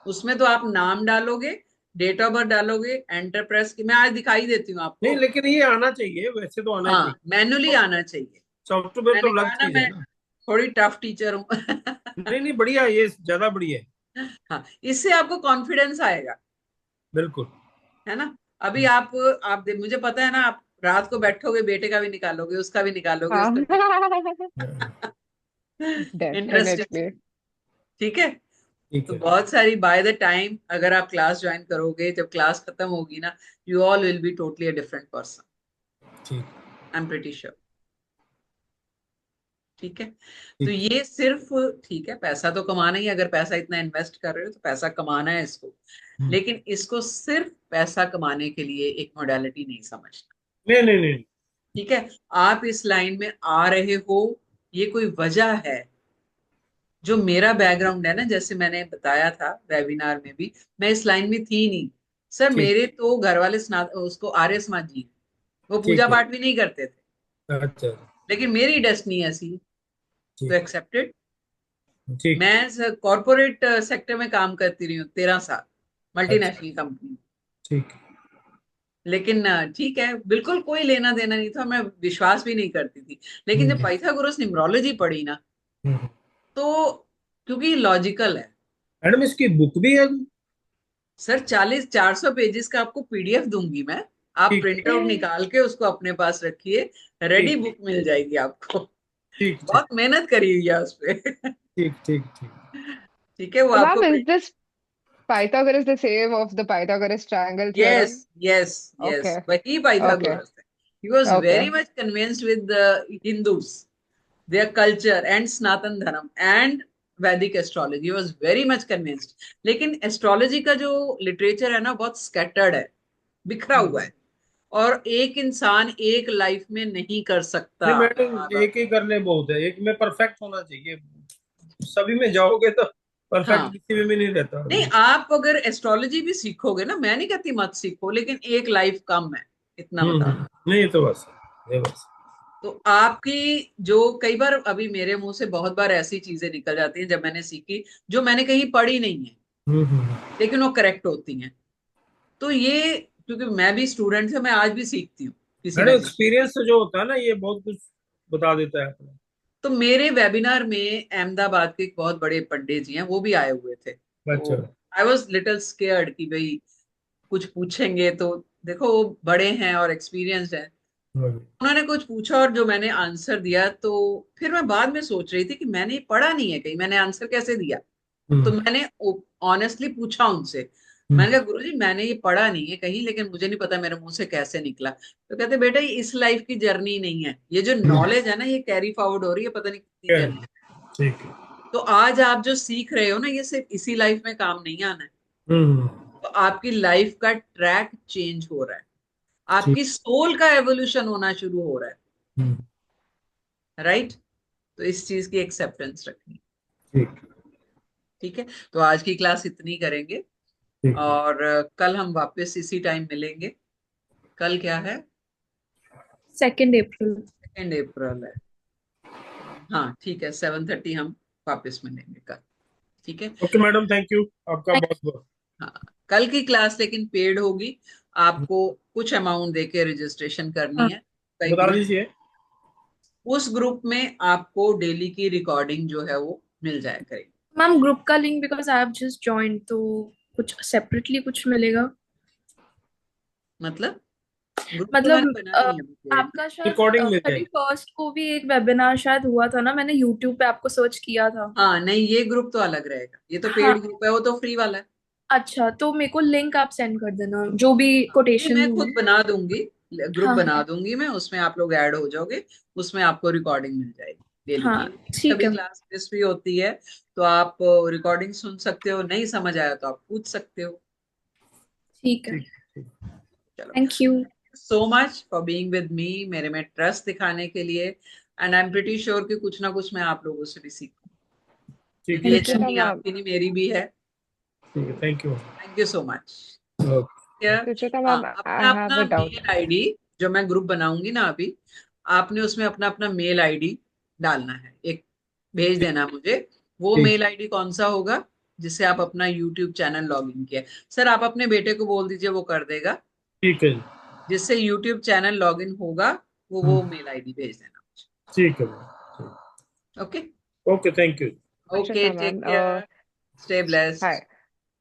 उसमें तो आप नाम डालोगे, डेट ऑफ बर्थ डालोगे, एंटर प्रेस की, मैं आज दिखाई देती हूँ नहीं, आपको। लेकिन ये आना चाहिए, वैसे तो आना ही हाँ, मैनुअली चाहिए। आना चाहिए। सॉफ्टवेयर मैंने तो अलग कहा ना, चीज है मैं ना। थोड़ी टफ टीचर हूँ। नहीं नहीं, बढ़िया, ये ज्यादा बढ़िया है। हाँ, इससे आपको कॉन्फिडेंस आएगा, बिल्कुल। है ना। अभी मुझे पता है ना, आप रात को बैठोगे, बेटे का भी निकालोगे, उसका भी निकालोगे, हाँ। उसका हाँ, इंटरेस्टिंग। डेफिनेटली। ठीक है। ठीक तो है। बहुत सारी, बाय द टाइम अगर आप क्लास ज्वाइन करोगे, जब क्लास खत्म होगी ना, you all will be totally a different person. ठीक। I am pretty sure. ठीक है। तो ठीक। ये सिर्फ, ठीक है, पैसा तो कमाना ही है, अगर पैसा इतना इन्वेस्ट कर रहे हो तो पैसा कमाना है इसको। हम्म। लेकिन इसको सिर्फ पैसा कमाने के लिए एक मोडालिटी नहीं समझना। नहीं नहीं नहीं। ठीक है। आप इस लाइन में आ रहे हो, ये कोई वजह है। जो मेरा बैकग्राउंड है ना, जैसे मैंने बताया था वेबिनार में भी, मैं इस लाइन में थी नहीं। सर ठीक। मेरे तो घर वाले उसको आर्य समाजी हैं, वो पूजा ठीक है। पाठ भी नहीं करते थे। अच्छा। लेकिन मेरी डेस्टिनी ऐसी है, तो ठीक। एक्सेप्टेड। ठीक। मैं कॉरपोरेट सेक्टर में काम करती रही हूँ 13 साल, अच्छा। Multinational company. ठीक। लेकिन ठीक है, बिल्कुल कोई लेना देना नहीं था, मैं विश्वास भी नहीं करती थी। लेकिन जब हम्म। पाइथागोरस न्यूमरोलॉजी पढ़ी ना, हम्म। तो क्योंकि लॉजिकल है। मैडम इसकी बुक भी है? सर 40-400 पेजेस का आपको पीडीएफ दूंगी मैं, आप ठीक। प्रिंट आउट निकाल के उसको अपने पास रखिए, रेडी ठीक। बुक मिल जाएगी आपको। ठीक। ठीक। बहुत मेहनत करी हुई है उस पे। ठीक। ठीक। ठीक। ठीक है, वो तो आपको ma'am, is print. This Pythagoras the same of the Pythagoras triangle Yes, theorem? yes, yes. Okay, वही okay, Pythagoras है. He was very okay. much convinced with the Hindus, their culture and Sanatan Dharma and Vedic astrology. He was very much convinced. लेकिन astrology का जो literature है ना बहुत scattered है, बिखरा हुआ है, और एक इंसान एक लाइफ में नहीं कर सकता. नहीं मैडम, एक ही करने बहुत है, एक में परफेक्ट होना चाहिए, सभी में जाओगे तो परफेक्ट हाँ, किसी में भी नहीं रहता नहीं, आदमी। आप अगर एस्ट्रोलॉजी भी सीखोगे ना, मैं नहीं कहती मत सीखो, लेकिन एक लाइफ कम है, इतना बता. नहीं तो बस, ये बस। तो आपकी जो कई बार अभी मेरे मुंह से बहुत बार ऐसी चीजें निकल जाती हैं जब मैंने सीखी, जो मैंने कहीं पढ़ी नहीं है, हम्म। लेकिन वो करेक्ट होती हैं. तो ये, क्योंकि मैं भी स्टूडेंट से, मैं आज भी सीखती हूँ किसी मैडम ना किसी. एक्सपीरियंस जो होता है ना, ये बहुत कुछ बता देता है अपना। तो मेरे वेबिनार में अहमदाबाद के एक बहुत बड़े पंडित जी हैं, वो भी आए हुए थे. अच्छा। तो आई वॉज लिटिल स्केयर्ड कि भाई कुछ पूछेंगे तो, देखो वो बड़े हैं और एक्सपीरियंस्ड हैं. हम्म। उन्होंने कुछ पूछा और जो मैंने आंसर दिया, तो फिर मैं बाद में सोच रही थी कि मैंने ये पढ़ा नहीं है कहीं, मैंने आंसर कैसे दिया. तो हम्म। मैंने ऑनेस्टली पूछा उनसे. मैंने कहा गुरुजी मैंने ये पढ़ा नहीं है कहीं, लेकिन मुझे नहीं पता मेरे मुंह से कैसे निकला. तो कहते बेटा ये इस लाइफ की जर्नी नहीं है, ये जो नॉलेज है ना ये कैरी फॉरवर्ड हो रही है पता नहीं कितनी जर्नी. ठीक है। तो आज आप जो सीख रहे हो ना, ये सिर्फ इसी लाइफ में काम नहीं आना है. हम्म। तो आपकी लाइफ का ट्रैक चेंज हो रहा है, ठीक। आपकी सोल का एवोल्यूशन होना शुरू हो रहा हम्म। है. राइट. तो इस चीज की एक्सेप्टेंस रखनी. ठीक। ठीक है. तो आज की क्लास इतनी करेंगे, ठीक है। और कल हम वापस इसी टाइम मिलेंगे. कल क्या है? 2 अप्रैल। 2 अप्रैल है. हाँ ठीक है, 7:30 हम वापस मिलेंगे कल. ठीक है. ओके मैडम, थैंक यू आपका बहुत बहुत। हाँ, कल की क्लास लेकिन पेड होगी. आपको कुछ अमाउंट देके रजिस्ट्रेशन करनी हाँ है. कई बता ग्रुप, दीजिए। उस ग्रुप में आपको डेली की रिकॉर्डिंग जो है वो मिल जाया करेगी. मैम, ग्रुप का link because I have just joined, तो कुछ सेपरेटली कुछ मिलेगा? मतलब ग्रुप तो मैंने मतलब बनाया नहीं अभी पेड. आपका शायद रिकॉर्डिंग मिल जाएगी। 31st को भी एक वेबिनार शायद हुआ था ना, मैंने यूट्यूब पे आपको सर्च किया था। हाँ नहीं, ये ग्रुप तो अलग रहेगा, ये तो हाँ। पेड ग्रुप है, वो तो फ्री वाला है. अच्छा, तो मेरे को लिंक आप सेंड कर देना, जो भी नहीं, कोटेशन मैं खुद है। बना दूंगी, ग्रुप हाँ बना दूंगी मैं, उसमें आप लोग ऐड हो जाओगे. उसमें आपको रिकॉर्डिंग मिल जाएगी डेली हाँ, की. ठीक कभी है। क्लास मिस भी होती है तो आप रिकॉर्डिंग सुन सकते हो, नहीं समझ आया तो आप पूछ सकते हो. ठीक है। ठीक। ठीक। चलो, thank you. So much for being with me, मेरे में ट्रस्ट दिखाने के लिए. And I am pretty sure कि कुछ ना कुछ मैं आप लोगों से भी सीखूं, ठीक क्योंकि है। ये thank you. Ruchita journey ma'am, आपकी नहीं मेरी भी है. ठीक है, thank you. Thank you so much. Okay. Ruchita हाँ, ma'am, I अपना have अपना a doubt. मेल आईडी, जो मैं ग्रुप बनाऊंगी ना अभी, आपने उसमें अपना अपना मेल आईडी डालना है, एक भेज देना मुझे. वो ठीक। मेल आईडी कौन सा होगा जिससे आप अपना यूट्यूब चैनल लॉग इन किया. सर आप अपने बेटे को बोल दीजिए, वो कर देगा. ठीक है जी। जिससे यूट्यूब चैनल लॉग इन होगा, वो हम्म। मेल आईडी भेज देना ठीक है मैम। मुझे. Okay. Okay, thank you. Okay, Ruchita take ma'am, care, stay blessed. hi.